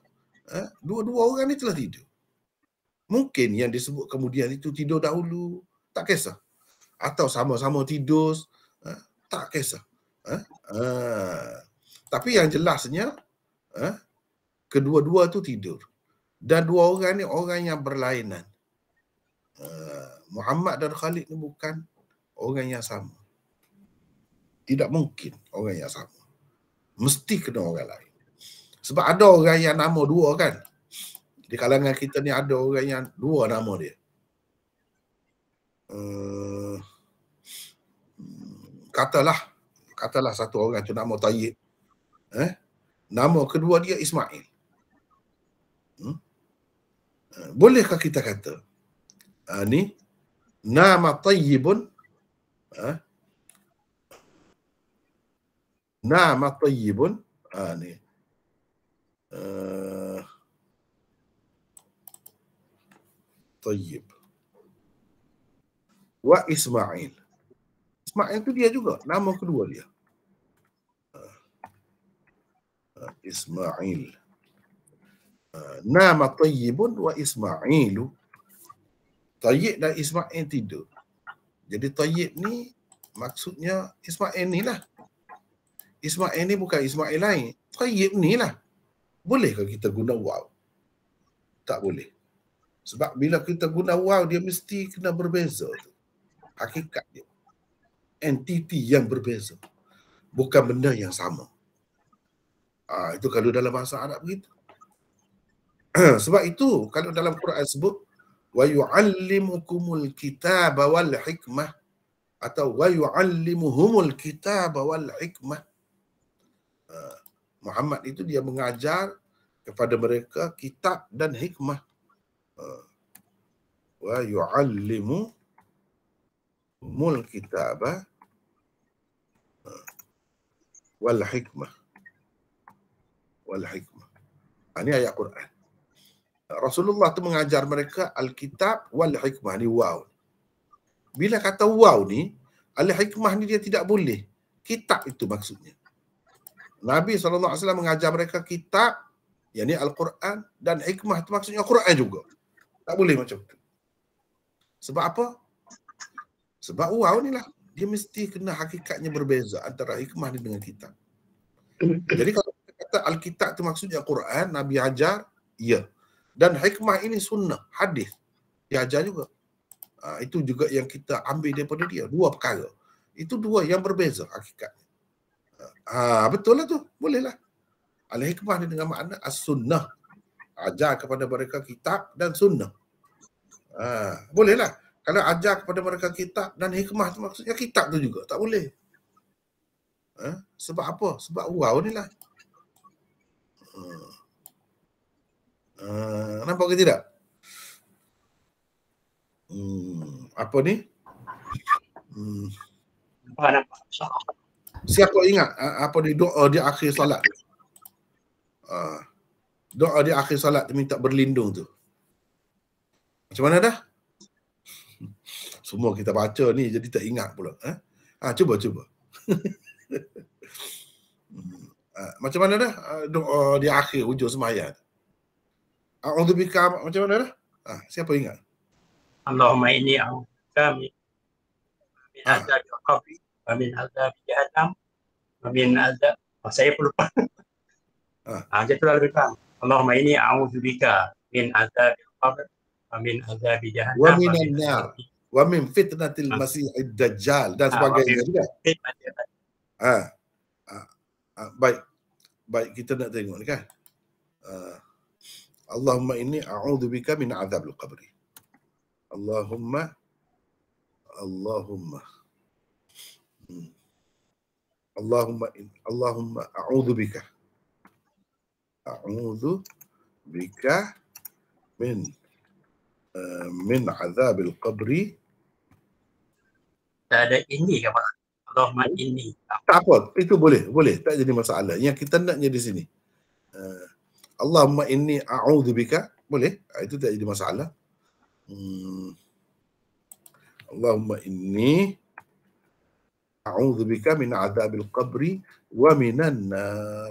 [SPEAKER 1] dua-dua orang ni telah tidur. Mungkin yang disebut kemudian itu tidur dahulu, tak kisah. Atau sama-sama tidur, tak kisah. Tapi yang jelasnya, kedua-dua tu tidur. Dan dua orang ni orang yang berlainan. Muhammad dan Khalid ni bukan orang yang sama. Tidak mungkin orang yang sama. Mesti kena orang lain. Sebab ada orang yang nama dua kan. Di kalangan kita ni ada orang yang dua nama dia. Katalah satu orang tu nama Tayyib. Nama kedua dia Ismail. Bolehkah kita kata ni nama Tayyibun, nama Tayyibun, ni Tayyib wa Ismail. Ismail tu dia juga, nama kedua dia. Ismail. Nama Tayyibun wa Ismailu. Tayyib dan Ismail tidur. Jadi Tayyib ni maksudnya Ismail ni lah. Ismail ni bukan Ismail lain. Tayyib ni lah. Bolehkah kita guna waw? Tak boleh. Sebab bila kita guna waw, dia mesti kena berbeza. Hakikat dia. Entiti yang berbeza. Bukan benda yang sama. Itu kalau dalam bahasa Arab begitu. Sebab itu kalau dalam Quran sebut wa yu'allimukumul kitaba wal hikmah atau wa yu'allimuhumul kitaba wal hikmah. Muhammad itu dia mengajar kepada mereka kitab dan hikmah. Wa yu'allimuhumul kitaba wal hikmah. Wal hikmah. Ini ayat Quran. Rasulullah tu mengajar mereka Alkitab wal hikmah, ni waw. Bila kata waw ni, al-hikmah ni dia tidak boleh. Kitab itu maksudnya. Nabi SAW mengajar mereka kitab, yakni Al-Quran, dan hikmah itu maksudnya Quran juga. Tak boleh macam tu. Sebab apa? Sebab waw ni lah, dia mesti kena hakikatnya berbeza antara hikmah ni dengan kitab. Jadi kalau kita kata Alkitab itu maksudnya Quran, Nabi ajar, ya. Dan hikmah ini sunnah, hadis. Dia ajar juga. Itu juga yang kita ambil daripada dia. Dua perkara. Itu dua yang berbeza hakikatnya. Betul lah tu. Boleh lah. Al-hikmah ni dengan makna as-sunnah. Ajar kepada mereka kitab dan sunnah. Boleh lah. Kalau ajar kepada mereka kitab dan hikmah tu maksudnya kitab tu juga. Tak boleh. Sebab apa? Sebab waw ni lah. Nampak ke tidak? Apa ni?
[SPEAKER 2] Nampak.
[SPEAKER 1] Siapa ingat apa ni doa di akhir solat? Doa di akhir solat minta berlindung tu. Macam mana dah? Semua kita baca ni jadi tak ingat pula. Cuba. Macam mana dah doa di akhir hujung sembahyang? A'udzubika macam mana dah? Siapa ingat?
[SPEAKER 2] Allahumma inni a'udzubika min azabil qabri wa min azabil jahannam wa min azab. Saya pun lupa. Macam tu lah lebih kurang. Allahumma inni a'udzubika min azabil qabri wa min azabil jahannam
[SPEAKER 1] wa minan nar wa min fitnatil masiihid dajjal dan sebagainya juga. Baik kita nak tengok ni kan. Allahumma inni a'udzubika min azabil qabri. Allahumma a'udzubika min azabil qabri.
[SPEAKER 2] Tak ada ini ke Pak? Allahumma inni.
[SPEAKER 1] Tak apa, itu boleh, tak jadi masalah. Yang kita naknya di sini. Allahumma inni a'udzubika, boleh? Itu tak jadi masalah. Allahumma inni a'udzubika min azabil qabri wa minan nar.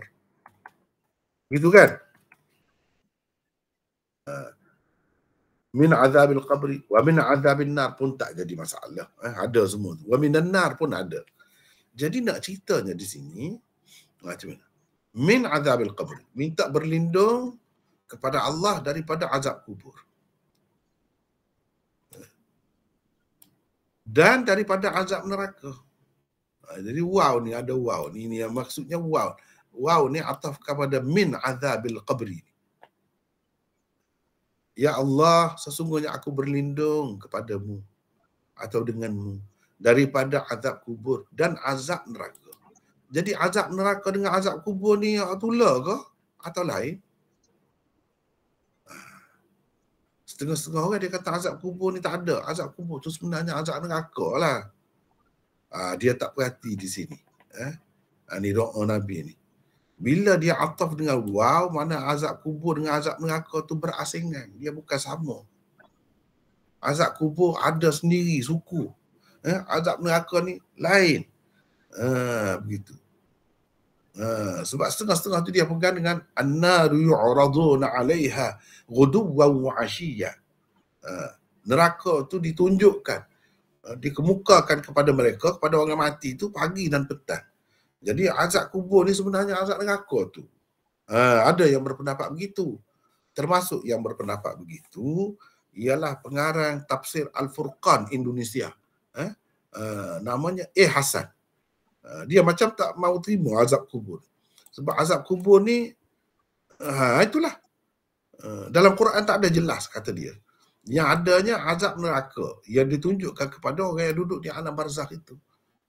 [SPEAKER 1] Gitu kan? Min azabil qabri wa min azabin nar pun tak jadi masalah. Ada semua tu. Wa minan nar pun ada. Jadi nak ceritanya di sini macam mana? Min azabil qabri, minta berlindung kepada Allah daripada azab kubur. Dan daripada azab neraka. Jadi waw ni ada waw ni, yang maksudnya waw. Waw ni ataf kepada min azabil qabri. Ya Allah, sesungguhnya aku berlindung kepadamu atau denganmu daripada azab kubur dan azab neraka. Jadi azab neraka dengan azab kubur ni itulah ke atau lain? Setengah-setengah orang dia kata azab kubur ni tak ada. Azab kubur tu sebenarnya azab neraka lah. Dia tak perhati di sini. Ni doa Nabi ni. Bila dia ataf dengan waw, mana azab kubur dengan azab neraka tu berasingan. Dia bukan sama. Azab kubur ada sendiri suku. Azab neraka ni lain. Begitu. Sebab setengah-setengah tu dia pegang dengan an-naru yu'raduna 'alaiha ghuduwwan wa 'ashiyya. Neraka tu ditunjukkan, dikemukakan kepada mereka, kepada orang mati tu pagi dan petang. Jadi azab kubur ni sebenarnya azab neraka tu. Ada yang berpendapat begitu. Termasuk yang berpendapat begitu ialah pengarang tafsir Al-Furqan Indonesia. Namanya Hasan. Dia macam tak mau terima azab kubur. Sebab azab kubur ni itulah. Dalam Quran tak ada jelas kata dia. Yang adanya azab neraka yang ditunjukkan kepada orang yang duduk di alam barzakh itu.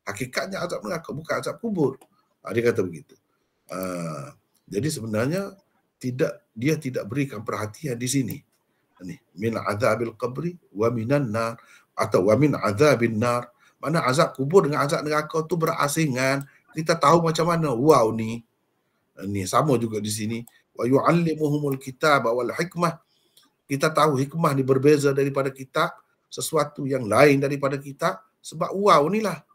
[SPEAKER 1] Hakikatnya azab neraka bukan azab kubur. Dia kata begitu. Jadi sebenarnya dia tidak berikan perhatian di sini. Min azabil qabri wa minan nar atau wa min azabin nar. Mana azab kubur dengan azab neraka tu berasingan. Kita tahu macam mana waw ni. Ni sama juga di sini. Wa yu'allimuhumul kitab wal hikmah. Kita tahu hikmah ni berbeza daripada kitab, sesuatu yang lain daripada kitab sebab waw ni lah.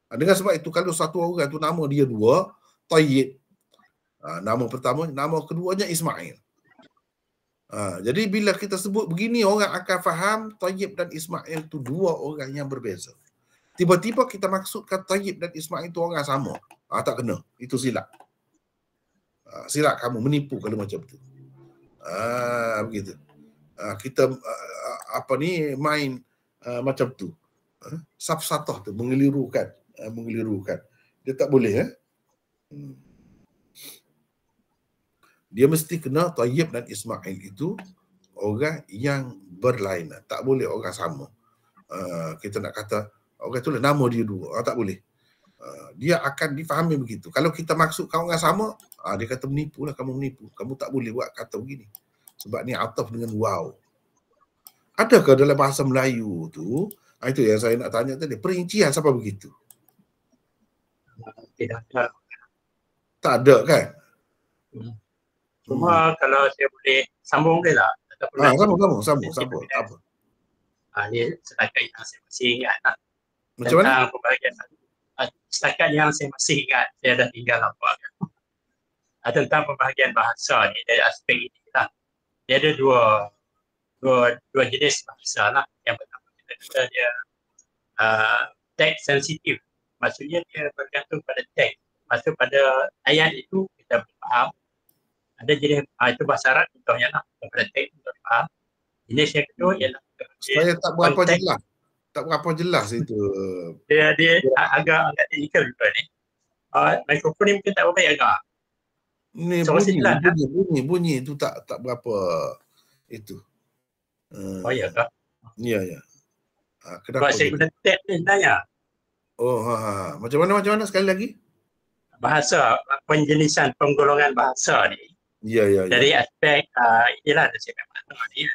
[SPEAKER 1] Dengan sebab itu kalau satu orang tu nama dia dua, Tayyib. Nama pertama, nama keduanya Ismail. Jadi bila kita sebut begini, orang akan faham Tayyib dan Ismail itu dua orang yang berbeza. Tiba-tiba kita maksudkan Tayyib dan Ismail itu orang sama. Tak kena. Itu silap. Silap kamu, menipu kalau macam itu. Begitu. Kita main macam tu. Safsatah tu, mengelirukan. Dia tak boleh. Dia mesti kena Tayyib dan Ismail itu orang yang berlainan. Tak boleh orang sama. Kita nak kata orang tu lah nama dia dua. Tak boleh. Dia akan difahami begitu. Kalau kita maksud kau dengan sama, dia kata menipu lah, kamu menipu. Kamu tak boleh buat kata begini. Sebab ni ataf dengan wow. Adakah dalam bahasa Melayu tu, itu yang saya nak tanya tadi, perincian sampai begitu?
[SPEAKER 2] Tidak ada.
[SPEAKER 1] Tak ada kan?
[SPEAKER 2] Cuma kalau saya boleh sambung dia lah.
[SPEAKER 1] Sambung. Apa?
[SPEAKER 2] Ini setakat yang saya masih ingat lah.
[SPEAKER 1] Macam mana?
[SPEAKER 2] Pembahagian setakat yang saya masih ingat, saya dah tinggal apa. Tentang pembahagian bahasa ni, dari aspek ini lah. Dia ada dua jenis bahasa lah. Yang pertama kita kata dia text sensitif. Maksudnya dia bergantung pada teks. Maksud pada ayat itu kita boleh faham. Ada jenis itu bahasa Arab contohnya lah. Pada teks kita boleh faham. Jenis yang kedua ialah
[SPEAKER 1] saya tak berapa jelas. Tak berapa jelas itu.
[SPEAKER 2] Dia agak technical juga ni. Mikrofon ni mungkin tak berapa agak.
[SPEAKER 1] Ni bunyi tu tak berapa itu.
[SPEAKER 2] Oh ya ke?
[SPEAKER 1] Ya. Kenapa?
[SPEAKER 2] Sebab saya guna tab ni tanya.
[SPEAKER 1] Macam mana sekali lagi?
[SPEAKER 2] Bahasa, penjenisan penggolongan bahasa ni.
[SPEAKER 1] Ya.
[SPEAKER 2] Dari aspek inilah ada saya makna ni.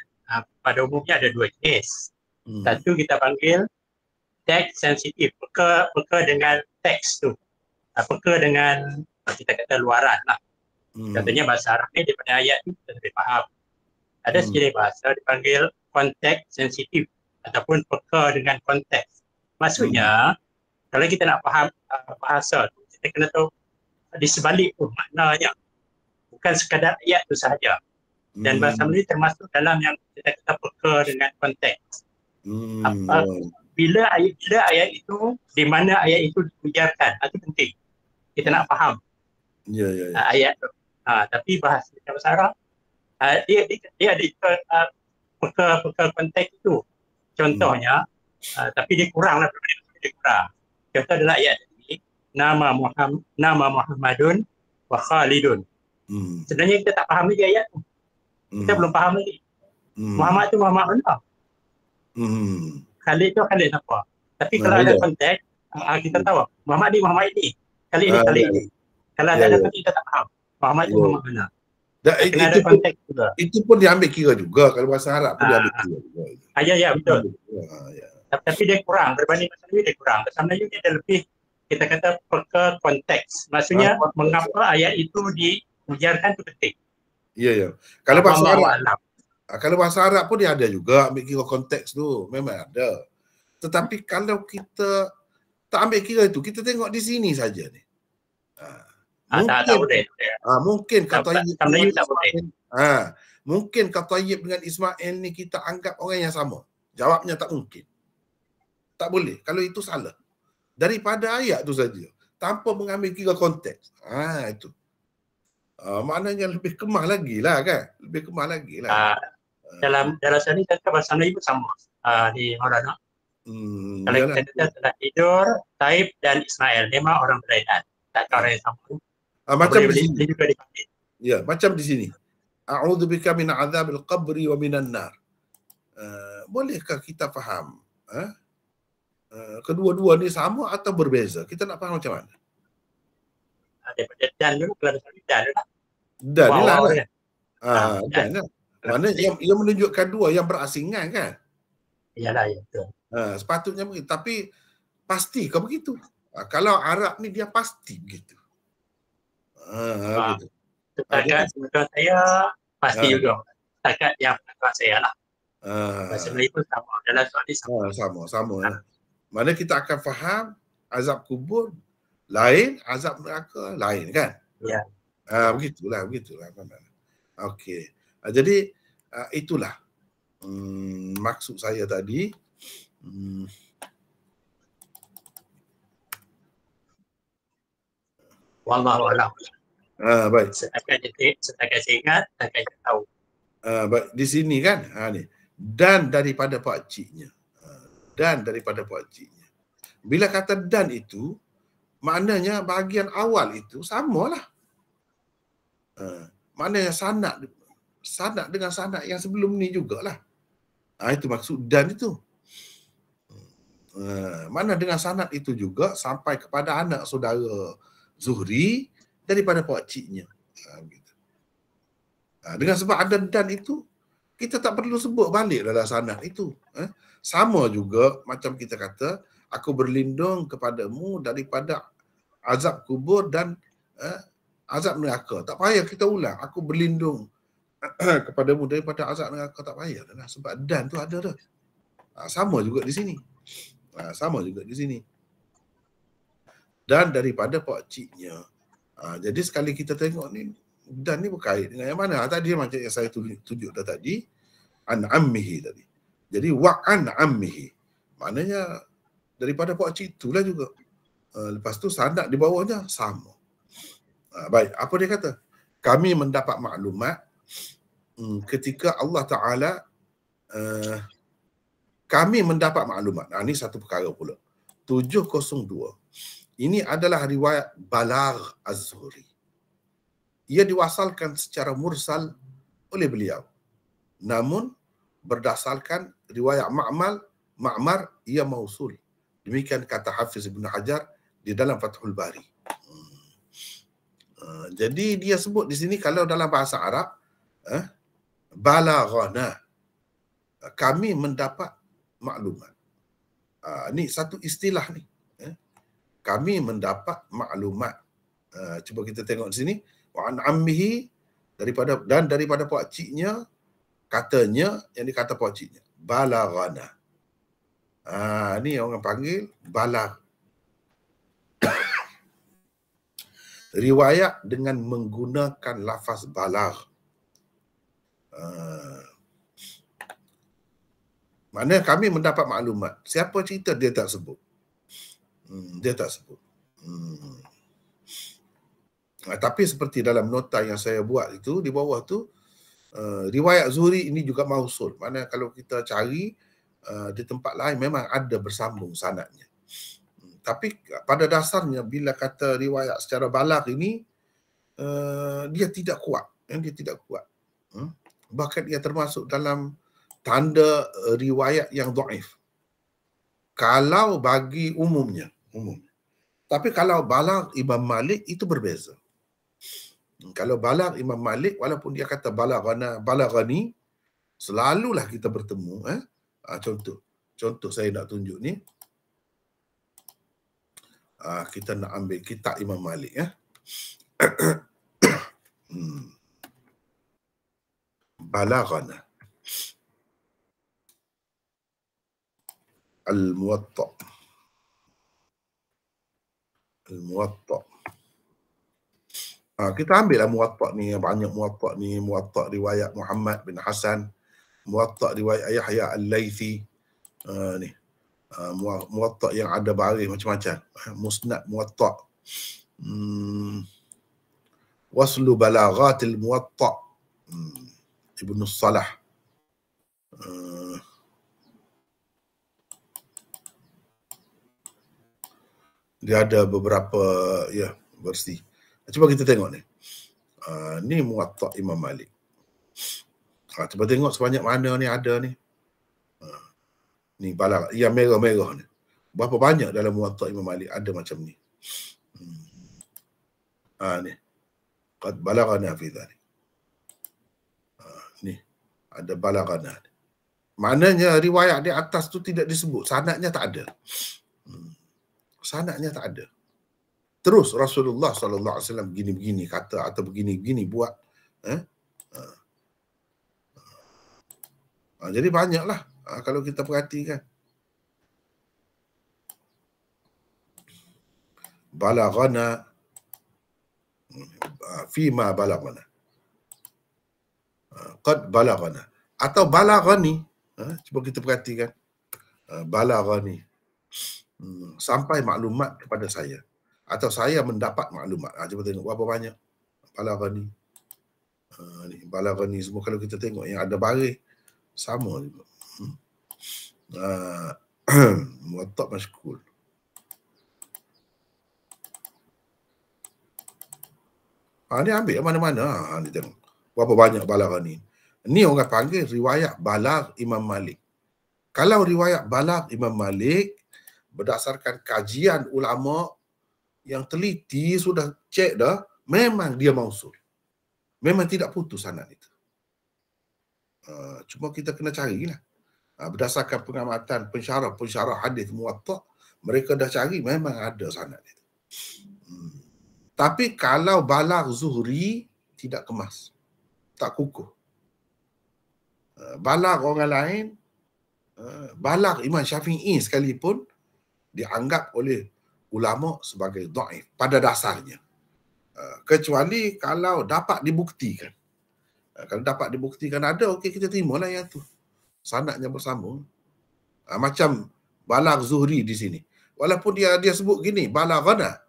[SPEAKER 2] Pada umumnya ada dua jenis. Satu kita panggil teks sensitif, peka dengan teks tu. Peka dengan kita kata luaran lah. Contohnya bahasa Arab ni daripada ayat tu kita boleh faham. Ada sejenis bahasa dipanggil konteks sensitif ataupun peka dengan konteks. Maksudnya kalau kita nak faham bahasa tu, kita kena tahu di sebalik tu maknanya. Bukan sekadar ayat tu sahaja. Dan bahasa Melayu termasuk dalam yang kita kata peka dengan konteks. Bila ayat itu, di mana ayat itu diujarkan, itu penting. Kita nak faham ayat tu. Tapi bahasa Arab, dia ada peka konteks itu. Contohnya, tapi dia kurang lah. Contoh adalah ayat ini, nama Muhammadun wa Khalidun. Sebenarnya kita tak faham lagi ayat tu. Kita belum faham lagi. Muhammad tu Muhammad mana? Khalid tu Khalid apa? Tapi kalau ada konteks, kita tahu Muhammad ni. Khalid ni. Kalau ada konteks kita tak faham. Muhammad tu Muhammad mana? Kena ada konteks juga.
[SPEAKER 1] Itu pun diambil kira juga. Kalau bahasa Arab pun diambil kira juga.
[SPEAKER 2] Ya, betul. Tapi dia kurang. Berbanding bahasa Melayu dia kurang. Bahasa Melayu dia lebih, kita kata peka konteks. Maksudnya mengapa ayat itu diujarkan tu penting.
[SPEAKER 1] Ya. Kalau bahasa Arab pun dia ada juga ambil kira konteks tu. Memang ada. Tetapi kalau kita tak ambil kira itu, kita tengok di sini saja ni. Mungkin kata mungkin kata Tayyib dengan Ismail ni kita anggap orang yang sama. Jawabnya tak mungkin. Tak boleh. Kalau itu salah. Daripada ayat tu saja. Tanpa mengambil kira konteks. Itu. Maknanya lebih kemah lagi lah kan? Lebih kemah lagi lah.
[SPEAKER 2] Dalam sini kata bahasa Melayu sama di Maulana. Kalau kita kata telah tidur, Taib dan Ismail, memang orang berbeza. Tak orang yang sama.
[SPEAKER 1] Macam di sini. Ya, macam di sini. A'udzubika min azabil qabri wa minan nar. Bolehkah kita faham? Kedua-dua ni sama atau berbeza? Kita nak faham macam mana?
[SPEAKER 2] Daripada dan dulu, kalau dan lah.
[SPEAKER 1] Dan ni lah. Dan lah. Mana ia menunjukkan dua yang berasingan kan?
[SPEAKER 2] Iyalah, ya betul.
[SPEAKER 1] Sepatutnya begitu. Tapi pasti kau begitu. Kalau Arab ni dia pasti begitu. Gitu.
[SPEAKER 2] Setakat pengetahuan saya pasti juga. Setakat yang pengetahuan saya lah. Bahasa Melayu pun sama. Dalam soal ni
[SPEAKER 1] sama. Mana kita akan faham azab kubur lain, azab neraka lain kan?
[SPEAKER 2] Ya.
[SPEAKER 1] Begitulah. Okey. Jadi itulah maksud saya tadi.
[SPEAKER 2] Wallahu a'lam.
[SPEAKER 1] Baik.
[SPEAKER 2] Setakat saya ingat, setakat saya tahu.
[SPEAKER 1] Baik, di sini kan, ni. Dan daripada pakciknya. Bila kata dan itu, maknanya bahagian awal itu samalah. Maknanya sanad dengan sanad yang sebelum ni jugalah. Itu maksud dan itu. Mana dengan sanad itu juga sampai kepada anak saudara Zuhri daripada pakciknya. Gitu. Dengan sebab ada dan itu, kita tak perlu sebut balik dalam sanad itu. Sama juga macam kita kata, aku berlindung kepadamu daripada azab kubur dan azab neraka. Tak payah kita ulang. Aku berlindung kepadamu daripada azab neraka. Tak payah. Sebab dan tu ada dah. Sama juga di sini. Sama juga di sini. Dan daripada pakciknya. Jadi sekali kita tengok ni, dan ni berkait dengan yang mana? Tadi macam yang saya tunjuk dah tadi, an ammihi tadi. Jadi wa an ammihi. Maknanya daripada pakcik itulah juga. Lepas tu sanad di bawahnya sama. Baik, apa dia kata? Kami mendapat maklumat ketika Allah Ta'ala kami mendapat maklumat. Ini satu perkara pula. 702. Ini adalah riwayat Balagh Az-Zuhri. Ia diwasalkan secara mursal oleh beliau. Namun berdasarkan riwayat Ma'mar, ia mausul. Demikian kata Hafiz Ibn Hajar di dalam Fathul Bari. Jadi dia sebut di sini kalau dalam bahasa Arab, balaghana, kami mendapat maklumat. Ni satu istilah ni. Kami mendapat maklumat. Cuba kita tengok di sini. Wa an ammihi, daripada pakciknya, katanya, yang dikata pakciknya, balaghana. Ni orang panggil balagh. Riwayat dengan menggunakan lafaz balagh. Mana kami mendapat maklumat. Siapa cerita dia tak sebut. Dia tak sebut. Tapi seperti dalam nota yang saya buat itu, di bawah tu, riwayat Zuhri ini juga mausul. Mana kalau kita cari di tempat lain memang ada bersambung sanadnya. Tapi pada dasarnya bila kata riwayat secara balagh ini, dia tidak kuat. Dia tidak kuat. Bahkan ia termasuk dalam tanda riwayat yang dhaif. Kalau bagi umumnya. Tapi kalau balagh Imam Malik itu berbeza. Kalau balagh Imam Malik, walaupun dia kata balaghani, selalulah kita bertemu. Contoh saya nak tunjuk ni. Kita nak ambil kitab Imam Malik. Balaghana. Al-Muwatta. Kita ambillah Muwatta ni, banyak Muwatta ni, Muwatta riwayat Muhammad bin Hasan, Muwatta riwayat Yahya Al-Laythi, ni. Muwatta yang ada baris macam-macam. Musnad Muwatta. Waslu Balaghatil Muwatta. Ibnu Salah. Dia ada beberapa versi. Cuba kita tengok ni. Ni Muwatta Imam Malik. Cuba tengok sebanyak mana ni ada ni. Ni balagh yang merah-merah ni. Berapa banyak dalam Muwatta Imam Malik ada macam ni. Ni. Qad balaghana fi dhalik. Ni ada balaghana. Maknanya riwayat di atas tu tidak disebut, sanadnya tak ada. Sanadnya tak ada. Terus Rasulullah sallallahu alaihi wasallam begini-begini kata atau begini-begini buat. Jadi banyaklah kalau kita perhatikan. Balaghana fima balaghana. Qad balaghana atau balaghani. Cuba kita perhatikan. Balaghani. Sampai maklumat kepada saya. Atau saya mendapat maklumat. Cuba tengok berapa banyak. Balaghani. Balaghani semua kalau kita tengok yang ada baris. Sama juga. Muwatta mashkul. Ni ambil mana-mana. Ni tengok. Berapa banyak balaghani. Ni orang panggil riwayat balagh Imam Malik. Kalau riwayat balagh Imam Malik, berdasarkan kajian ulama yang teliti, sudah cek dah, memang dia mausul. Memang tidak putus sanad itu. Cuma kita kena carilah. Berdasarkan pengamatan pensyarah hadis Muwatta, mereka dah cari memang ada sanad itu. Tapi kalau balagh Zuhri tidak kemas, tak kukuh. Balagh orang lain, balagh Imam Syafi'i sekalipun dianggap oleh ulama sebagai dhaif pada dasarnya. Kecuali kalau dapat dibuktikan. Kalau dapat dibuktikan ada, okey, kita terimalah yang tu. Sanadnya bersambung. Macam balagh Zuhri di sini. Walaupun dia sebut gini, balaghana,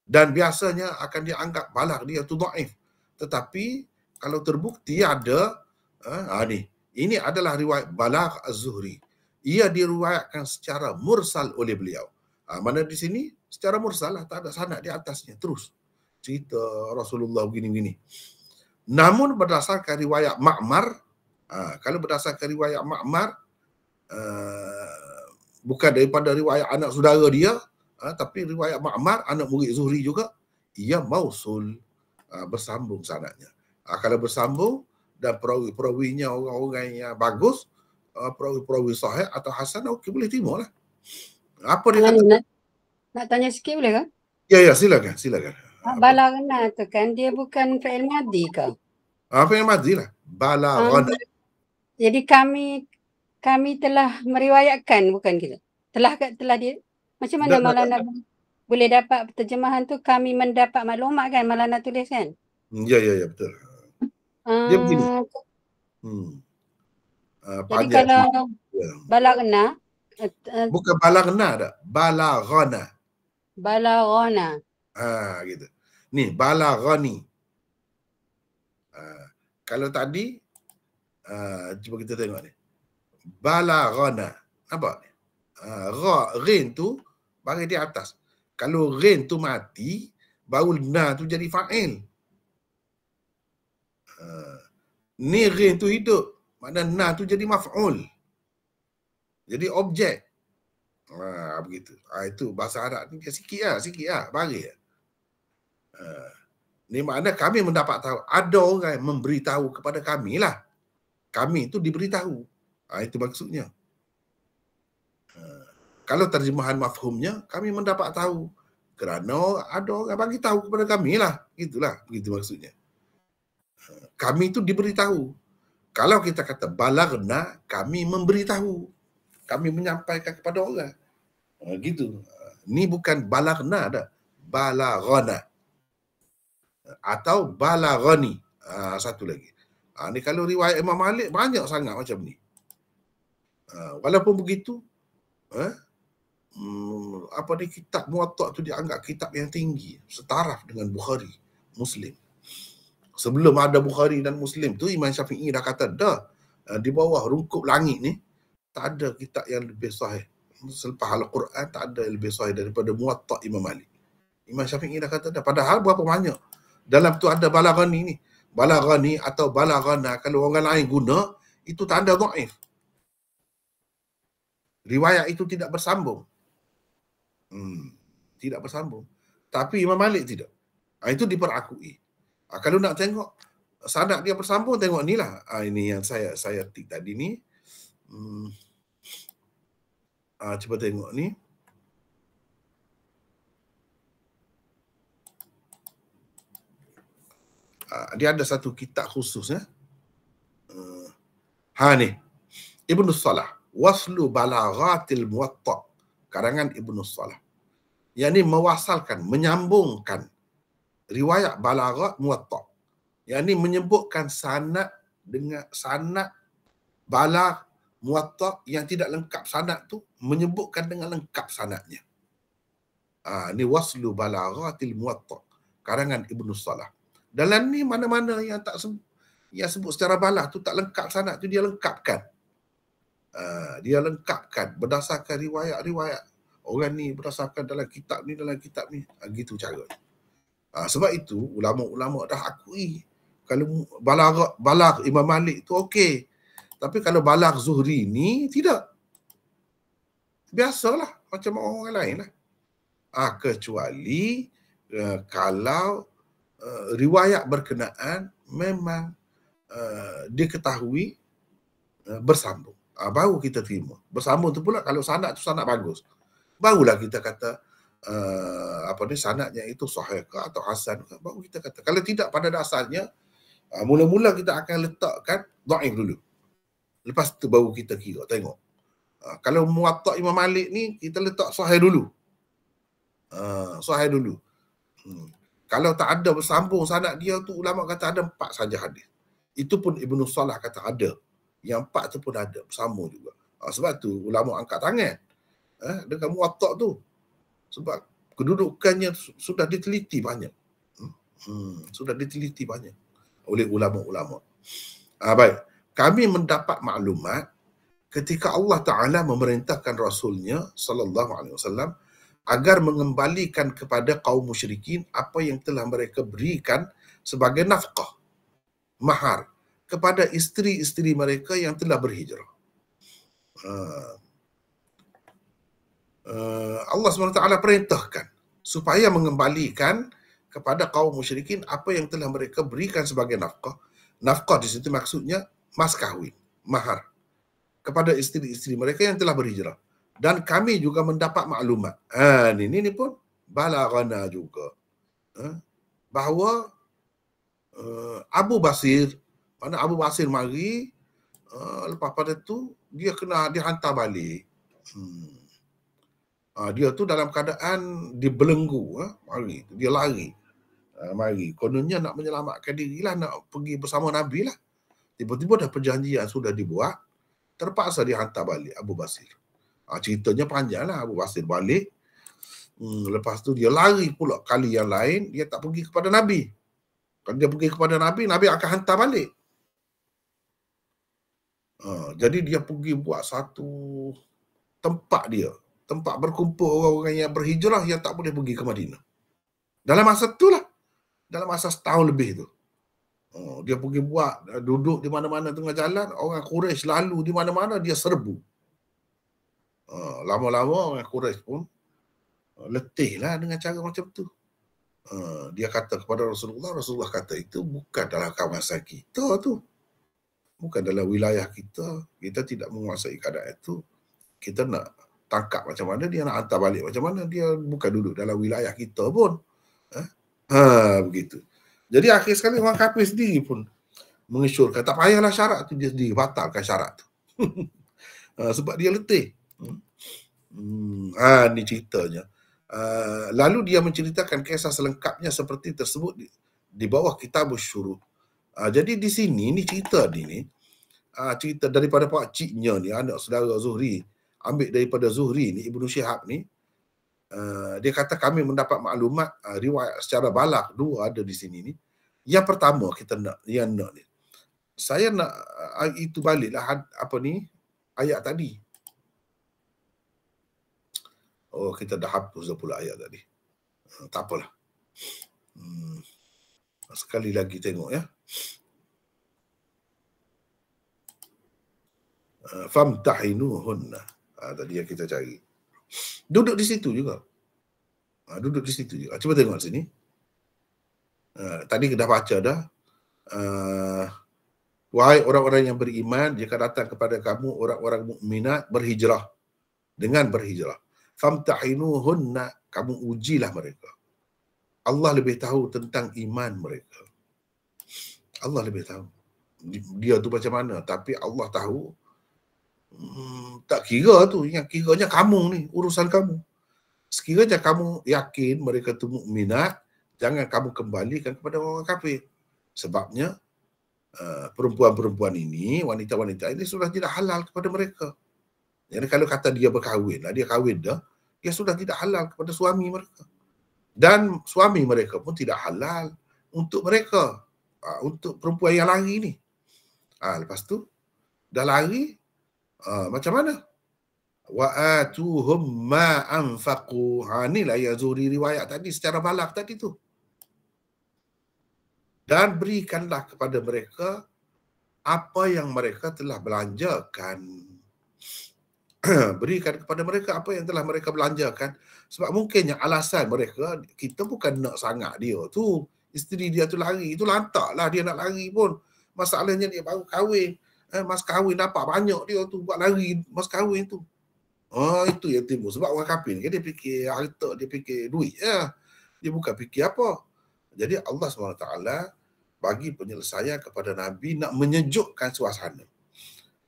[SPEAKER 1] dan biasanya akan dianggap balagh dia tu dhaif. Tetapi kalau terbukti ada, ini adalah riwayat balagh Az-Zuhri. Ia diriwayatkan secara mursal oleh beliau. Mana di sini secara mursal lah, tak ada sanad di atasnya. Terus cerita Rasulullah begini-begini. Namun berdasarkan riwayat Ma'mar, kalau berdasarkan riwayat Ma'mar, bukan daripada riwayat anak saudara dia, tapi riwayat Ma'mar, anak murid Zuhri juga, ia mausul, bersambung sanadnya. Kalau bersambung dan perawi-perawinya orang-orang yang bagus, perawi-perawi sahih atau hasan, okey, boleh terima lah. Apa dia kata?
[SPEAKER 3] Nak tanya sikit boleh ke?
[SPEAKER 1] Ya, silakan.
[SPEAKER 3] Balaghana tu kan dia bukan fi'il madhi ke?
[SPEAKER 1] Fi'il madhi lah. Balaghana.
[SPEAKER 3] Jadi kami telah meriwayatkan, bukan kita. Telah dia. Macam mana Maulana boleh dapat terjemahan tu, kami mendapat maklumat kan Maulana tulis kan?
[SPEAKER 1] Ya, betul. Dia begini.
[SPEAKER 3] Jadi kalau balaghana,
[SPEAKER 1] bukan balaghana dah, balaghana.
[SPEAKER 3] Balaghana.
[SPEAKER 1] Gitu. Ni balaghani. Kalau tadi cuba kita tengok ni. Balaghana. Nampak ni? Ghain tu bagi di atas. Kalau ghain tu mati, baru na tu jadi fa'il. Ni ghain tu hidup. Makna na tu jadi maf'ul. Jadi objek. Begitu. Itu bahasa Arab ni sikit lah. Bagi lah. Ni makna kami mendapat tahu. Ada orang yang memberitahu kepada kami lah. Kami tu diberitahu. Itu maksudnya. Kalau terjemahan mafhumnya, kami mendapat tahu. Kerana ada orang bagi tahu kepada kami lah. Itulah. Begitu maksudnya. Kami tu diberitahu. Kalau kita kata balaghna, kami memberitahu. Kami menyampaikan kepada orang. Gitu. Ni bukan balaghna dah. Balaghana. Atau balaghani. Satu lagi. Ni kalau riwayat Imam Malik banyak sangat macam ni. Walaupun begitu, kitab Muwatta tu dianggap kitab yang tinggi, setaraf dengan Bukhari, Muslim. Sebelum ada Bukhari dan Muslim tu, Imam Syafi'i dah kata dah, di bawah rungkup langit ni tak ada kitab yang lebih sahih. Selepas Al-Quran tak ada yang lebih sahih daripada Muwatta Imam Malik. Imam Syafi'i dah kata dah. Padahal berapa banyak dalam tu ada balaghani ni. Balaghani atau balaghana, kalau orang lain guna, itu tanda dhaif. Riwayat itu tidak bersambung. Tidak bersambung. Tapi Imam Malik tidak. Itu diperakui. Kalau nak tengok sanad dia bersambung, tengok ni lah. Ini yang saya tik tadi ni. Cuba tengok ni. Dia ada satu kitab khusus ya. Ni. Ibnu Salah. Waslu balaghatil Muwatta. Karangan Ibnu Salah. Yang ni mewasalkan, menyambungkan riwayat balaghat Muwatta. Yang ni menyebutkan sanad dengan sanad balagh Muwatta yang tidak lengkap sanad tu, menyebutkan dengan lengkap sanadnya. Ni waslu balaghatil Muwatta. Karangan Ibnu Salah. Dalam ni mana-mana yang tak yang sebut secara balagh tu tak lengkap sanad tu, dia lengkapkan. Dia lengkapkan berdasarkan riwayat-riwayat. Orang ni berdasarkan dalam kitab ni. Gitu cara. Sebab itu ulama-ulama dah akui kalau balagh Imam Malik tu okey. Tapi kalau balagh Zuhri ni tidak. biasalah macam orang lain lah. Kecuali kalau riwayat berkenaan memang diketahui bersambung. Baru kita terima. Bersambung tu pula kalau sanad tu sanad bagus. Barulah kita kata sanadnya itu sahih ke atau hasan ke, baru kita kata. Kalau tidak pada dasarnya, mula-mula kita akan letakkan dhaif dulu. Lepas tu baru kita kira, tengok. Kalau Muwatta Imam Malik ni, kita letak sahih dulu. Sahih dulu. Kalau tak ada bersambung sanad dia tu, ulama kata ada 4 saja hadis. Itu pun Ibnu Salah kata ada. Yang 4 tu pun ada, bersambung juga. Sebab tu ulama angkat tangan dengan Muwatta tu. Sebab kedudukannya sudah diteliti banyak. Sudah diteliti banyak oleh ulama-ulama. Baik. Kami mendapat maklumat ketika Allah Ta'ala memerintahkan Rasulnya sallallahu alaihi wasallam agar mengembalikan kepada kaum musyrikin apa yang telah mereka berikan sebagai nafkah, mahar, kepada isteri-isteri mereka yang telah berhijrah. Allah SWT perintahkan supaya mengembalikan kepada kaum musyrikin apa yang telah mereka berikan sebagai nafkah. Nafkah di situ maksudnya mas kahwin, mahar, kepada isteri-isteri mereka yang telah berhijrah. Dan kami juga mendapat maklumat. Ini pun balaghana juga. Bahawa Abu Basir, mana Abu Basir mari, lepas pada tu dia kena dihantar balik. Dia tu dalam keadaan dibelenggu, mari dia lari. Mari kononnya nak menyelamatkan diri lah, nak pergi bersama Nabi lah. Tiba-tiba dah perjanjian sudah dibuat, terpaksa dihantar balik Abu Basir. Ceritanya panjang lah. Abu Basir balik, lepas tu dia lari pula kali yang lain, dia tak pergi kepada Nabi. Kalau dia pergi kepada Nabi, Nabi akan hantar balik. Jadi dia pergi buat satu tempat dia, tempat berkumpul orang-orang yang berhijrah yang tak boleh pergi ke Madinah. Dalam masa itulah, dalam masa setahun lebih tu. Dia pergi buat, duduk di mana-mana tengah jalan, orang Quraisy lalu di mana-mana, dia serbu. Lama-lama orang Quraisy pun letih lah dengan cara macam tu. Dia kata kepada Rasulullah, Rasulullah kata itu bukan dalam kawasan kita tu. Bukan dalam wilayah kita. Kita tidak menguasai keadaan itu. Kita nak tangkap macam mana, dia nak hantar balik macam mana, dia bukan duduk dalam wilayah kita pun. Begitu. Jadi akhir sekali orang kafir sendiri pun mengesyorkan, tak payahlah syarat tu, dia sendiri batalkan syarat tu. Sebab dia letih. Ni ceritanya. Lalu dia menceritakan kisah selengkapnya seperti tersebut di bawah Kitabus Syurut. Jadi di sini ni cerita ni cerita daripada pak ciknya ni, anak saudara Zuhri, ambil daripada Zuhri ni, Ibnu Syihab ni. Dia kata kami mendapat maklumat riwayat secara balagh dua ada di sini ni. Yang pertama kita nak ni. Saya nak itu baliklah ayat tadi. Kita dah hapus dah pula ayat tadi. Tak apalah. Sekali lagi tengok ya. Famtahinuhunna. Tadi yang kita cari. Duduk di situ juga. Duduk di situ juga. Cuba tengok sini. Tadi kita dah baca dah. Wahai orang-orang yang beriman, jika datang kepada kamu orang-orang mukminat berhijrah. Dengan berhijrah. Famtahinuhunna. Kamu ujilah mereka. Allah lebih tahu tentang iman mereka. Allah lebih tahu. Dia tu macam mana. Tapi Allah tahu. Tak kira tu, yang kiranya kamu ni, urusan kamu. Sekiranya kamu yakin mereka tu mukminat, jangan kamu kembalikan kepada orang kafir. Sebabnya perempuan-perempuan ini, wanita-wanita ini sudah tidak halal kepada mereka. Jadi kalau kata dia berkahwin, dia kahwin dah, dia sudah tidak halal kepada suami mereka. Dan suami mereka pun tidak halal untuk mereka, untuk perempuan yang lari ni. Lepas tu dah lari, macam mana? Wa atuhum ma anfaqu. Inilah yang Zuhri riwayat tadi secara balagh tadi tu. Dan berikanlah kepada mereka apa yang mereka telah belanjakan. berikan kepada mereka apa yang telah mereka belanjakan. Sebab mungkinnya alasan mereka, kita bukan nak sangat dia tu, isteri dia tu lari, itu lantaklah dia nak lari pun. Masalahnya dia baru kahwin, mas kahwin dapat banyak dia tu, buat lari mas kahwin tu. Itu yang timbul. Sebab orang kafir ni dia fikir harta, dia fikir duit ya. Dia bukan fikir apa. Jadi Allah SWT bagi penyelesaian kepada Nabi nak menyejukkan suasana.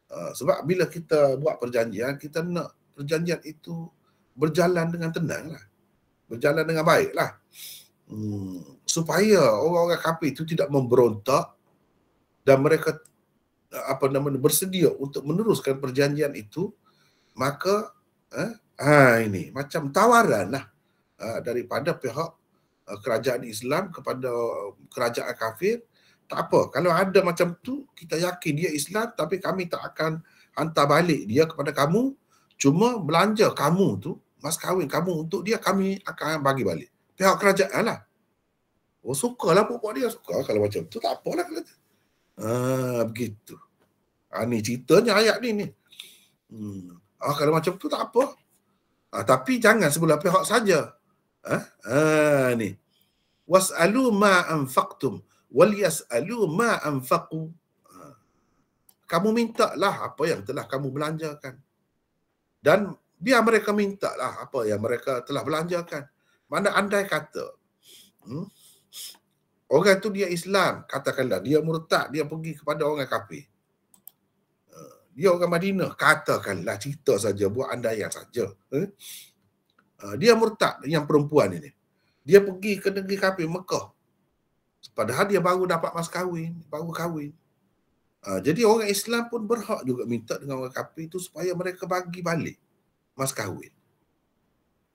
[SPEAKER 1] Sebab bila kita buat perjanjian, kita nak perjanjian itu berjalan dengan tenang lah. Berjalan dengan baik lah. Supaya orang-orang kafir itu tidak memberontak dan mereka bersedia untuk meneruskan perjanjian itu, maka ini macam tawaran lah daripada pihak kerajaan Islam kepada kerajaan kafir. Tak apa, kalau ada macam tu, kita yakin dia Islam, tapi kami tak akan hantar balik dia kepada kamu. Cuma belanja kamu tu, mas kahwin kamu untuk dia, kami akan bagi balik. Pihak kerajaan lah. Sukalah pokok dia, suka kalau macam tu, tak apalah. Begitu. Ni ceritanya ayat ni. Kalau macam tu tak apa. Tapi jangan sebelah pihak saja. Ni. Was'alu ma anfaqtum wal yas'alu ma anfaqu. Kamu mintalah apa yang telah kamu belanjakan. Dan biar mereka mintalah apa yang mereka telah belanjakan. Mana andai kata orang tu dia Islam, katakanlah dia murtad, dia pergi kepada orang kafir. Dia orang Madinah, katakanlah, cerita saja, buat andaian saja. Dia murtad, yang perempuan ini. Dia pergi ke negeri kafir Mekah. Padahal dia baru dapat mas kahwin, baru kahwin. Jadi orang Islam pun berhak juga minta dengan orang kafir itu supaya mereka bagi balik mas kahwin.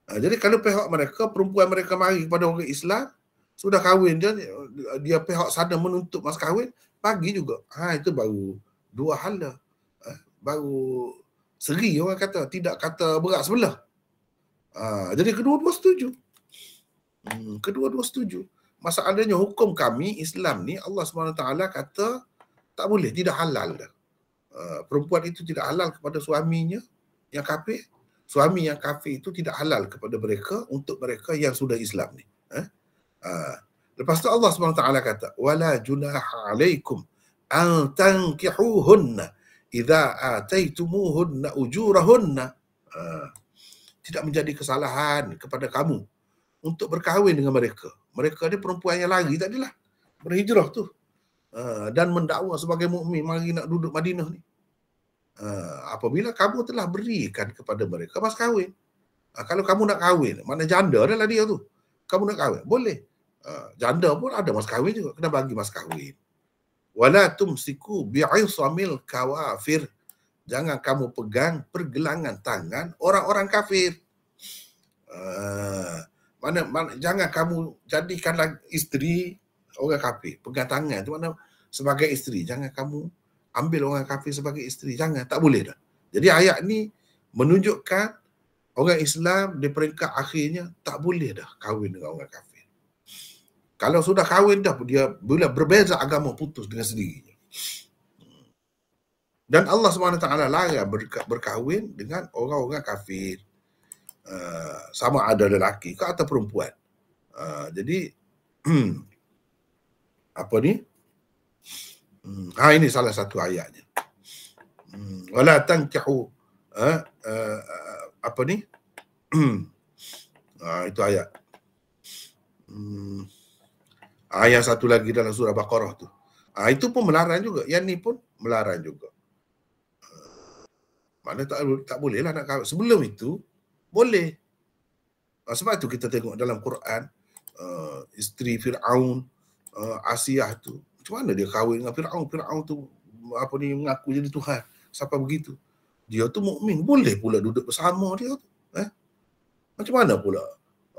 [SPEAKER 1] Jadi kalau pihak mereka, perempuan mereka mari kepada orang Islam, sudah kahwin dia pihak sana menuntut mas kahwin, bagi juga. Itu baru dua hala. Baru seri orang kata, tidak kata berat sebelah. Jadi kedua-dua setuju. Kedua-dua setuju. Masalahnya hukum kami Islam ni, Allah SWT kata tak boleh, tidak halal dah. Perempuan itu tidak halal kepada suaminya yang kafir. Suami yang kafir itu tidak halal kepada mereka untuk mereka yang sudah Islam ni. Lepas tu Allah SWT kata, wala junaha alaikum an tankihuhunna idza ataitumuhunna ujurahunna. Tidak menjadi kesalahan kepada kamu untuk berkahwin dengan mereka. Mereka ni perempuan yang lari tadilah, berhijrah tu. Dan mendakwa sebagai mukmin mari nak duduk Madinah ni. Apabila kamu telah berikan kepada mereka mas kahwin. Kalau kamu nak kahwin, mana janda adalah dia tu. Kamu nak kahwin, boleh. Janda pun ada mas kahwin juga, kena bagi mas kahwin. Wala tumsiku bi'isamil kawafir. Jangan kamu pegang pergelangan tangan orang-orang kafir. Jangan kamu jadikanlah isteri orang kafir. Pegang tangan tu mana sebagai isteri. Jangan kamu ambil orang kafir sebagai isteri. Jangan, tak boleh dah. Jadi ayat ni menunjukkan orang Islam di peringkat akhirnya tak boleh dah kahwin dengan orang kafir. Kalau sudah kahwin dah, dia bila berbeza agama putus dengan sendirinya. Dan Allah SWT larang berkahwin dengan orang-orang kafir. Sama ada lelaki ke atau perempuan. Jadi apa ni? Ini salah satu ayatnya. Wala tankihu apa ni? Itu ayat. Ayat satu lagi dalam surah Baqarah tu. Itu pun melarang juga. Yang ni pun melarang juga. Mana tak boleh lah nak kahwin. Sebelum itu boleh. Sebab itu kita tengok dalam Quran, isteri Fir'aun, Asiyah tu, macam mana dia kahwin dengan Fir'aun? Fir'aun tu mengaku jadi Tuhan. Sampai begitu. Dia tu mukmin, boleh pula duduk bersama dia tu. Macam mana pula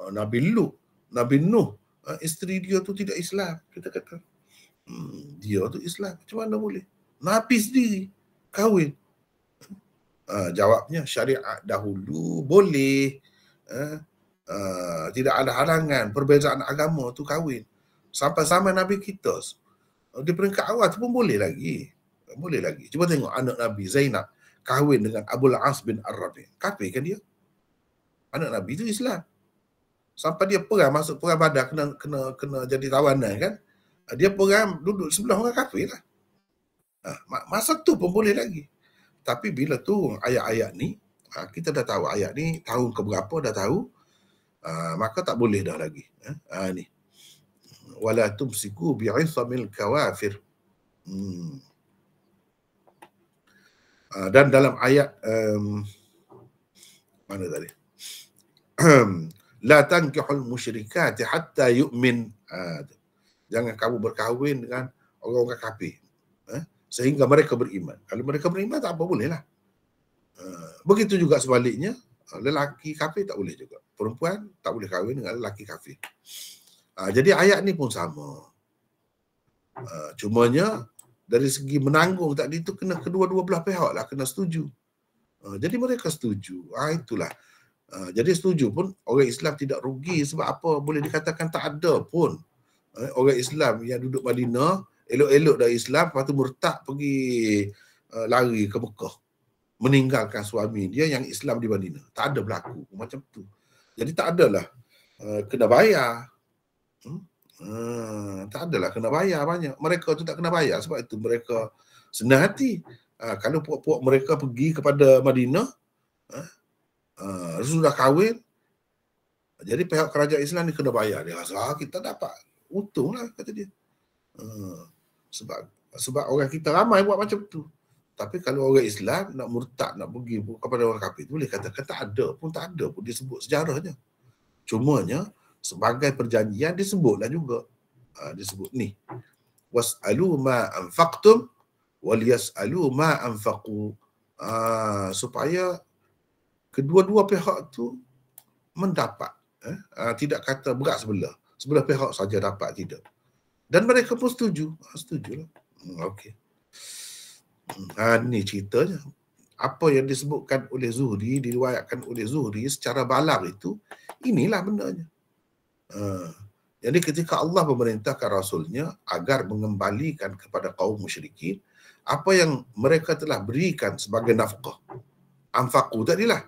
[SPEAKER 1] Nabi Lut, Nabi Nuh, isteri dia tu tidak Islam. Kita kata dia tu Islam, macam mana boleh? Nabi sendiri kahwin. Jawabnya syariat dahulu boleh. Tidak ada halangan perbezaan agama tu kahwin. Sampai-sampai Nabi kita di peringkat awal tu pun boleh lagi. Boleh lagi. Cuba tengok anak Nabi Zainab kahwin dengan Abul As bin Ar-Rabi. Kafir kan dia? Anak Nabi itu Islam. Sampai dia perang, masuk perang Badar, kena jadi tawanan kan. Dia perang duduk sebelah orang kafir lah. Masa tu pun boleh lagi. Tapi bila turun ayat-ayat ni, kita dah tahu ayat ni tahun keberapa dah tahu, maka tak boleh dah lagi. Ni. Wala tumsiku bi'isamil kawafir. Dan dalam ayat mana tadi? La tankihul musyrikati hatta yu'min. Jangan kamu berkahwin dengan orang-orang kafir sehingga mereka beriman. Kalau mereka beriman tak apa, boleh lah. Begitu juga sebaliknya, lelaki kafir tak boleh juga. Perempuan tak boleh kahwin dengan lelaki kafir. Jadi ayat ni pun sama. Cumanya dari segi menanggung tadi tu kena kedua-dua belah pihak lah kena setuju. Jadi mereka setuju. Itulah. Jadi setuju pun orang Islam tidak rugi sebab apa? Boleh dikatakan tak ada pun orang Islam yang duduk Madinah elok-elok dari Islam, lepas tu murtad pergi lari ke Mekah, meninggalkan suami dia yang Islam di Madinah. Tak ada berlaku macam tu. Jadi tak adalah kena bayar. Tak adalah kena bayar banyak. Mereka tu tak kena bayar sebab itu mereka senang hati. Kalau puak-puak mereka pergi kepada Madinah, sudah kahwin, jadi pihak kerajaan Islam ni kena bayar. Dia rasa kita dapat untung lah, kata dia. Sebab orang kita ramai buat macam tu. Tapi kalau orang Islam nak murtad, nak pergi kepada orang kafir, boleh katakan tak ada pun dia sebut sejarahnya. Cumanya sebagai perjanjian disebutlah juga. Disebut ni. Was'alu ma anfaqtum wal yas'alu ma anfaqu. Supaya kedua-dua pihak tu mendapat. Tidak kata berat sebelah pihak saja dapat, tidak. Dan mereka pun setuju. Setujulah. Okey. Ni ceritanya. Apa yang disebutkan oleh Zuhri, diriwayatkan oleh Zuhri secara balag itu, inilah bendanya. Jadi ketika Allah memerintahkan Rasulnya agar mengembalikan kepada kaum musyrikin apa yang mereka telah berikan sebagai nafkah. Anfaqu tadilah.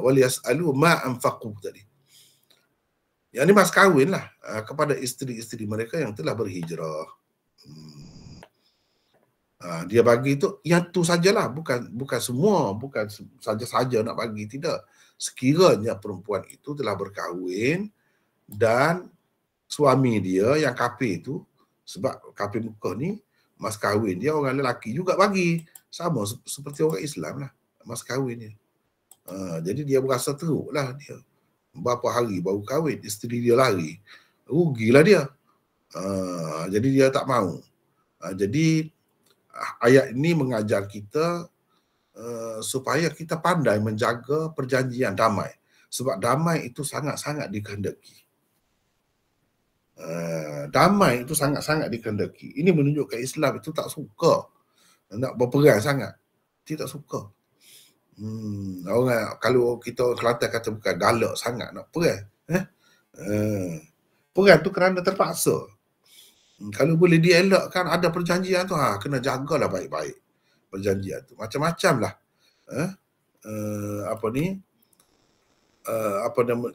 [SPEAKER 1] Wal yas'alu ma anfaqu tadi. Yang ini mas kahwin lah kepada isteri-isteri mereka yang telah berhijrah. Dia bagi itu, yang tu sajalah, bukan semua, bukan saja-saja nak bagi, tidak. Sekiranya perempuan itu telah berkahwin dan suami dia yang kafir itu, sebab kafir Mekah ni, mas kahwin dia orang lelaki juga bagi. Sama seperti orang Islam lah, mas kahwin dia. Jadi dia berasa teruk lah dia. Berapa hari baru kahwin, isteri dia lari. Rugilah dia. Jadi dia tak mau. Jadi ayat ini mengajar kita supaya kita pandai menjaga perjanjian damai. Sebab damai itu sangat-sangat dikehendaki. Damai itu sangat-sangat dikehendaki. Ini menunjukkan Islam itu tak suka nak berperang sangat. Tidak suka. Orang kalau kita Kelantan kata bukan galak sangat nak perang. Perang tu kerana terpaksa. Kalau boleh dielakkan ada perjanjian tu, kena jagalah baik-baik perjanjian tu. Macam-macam lah.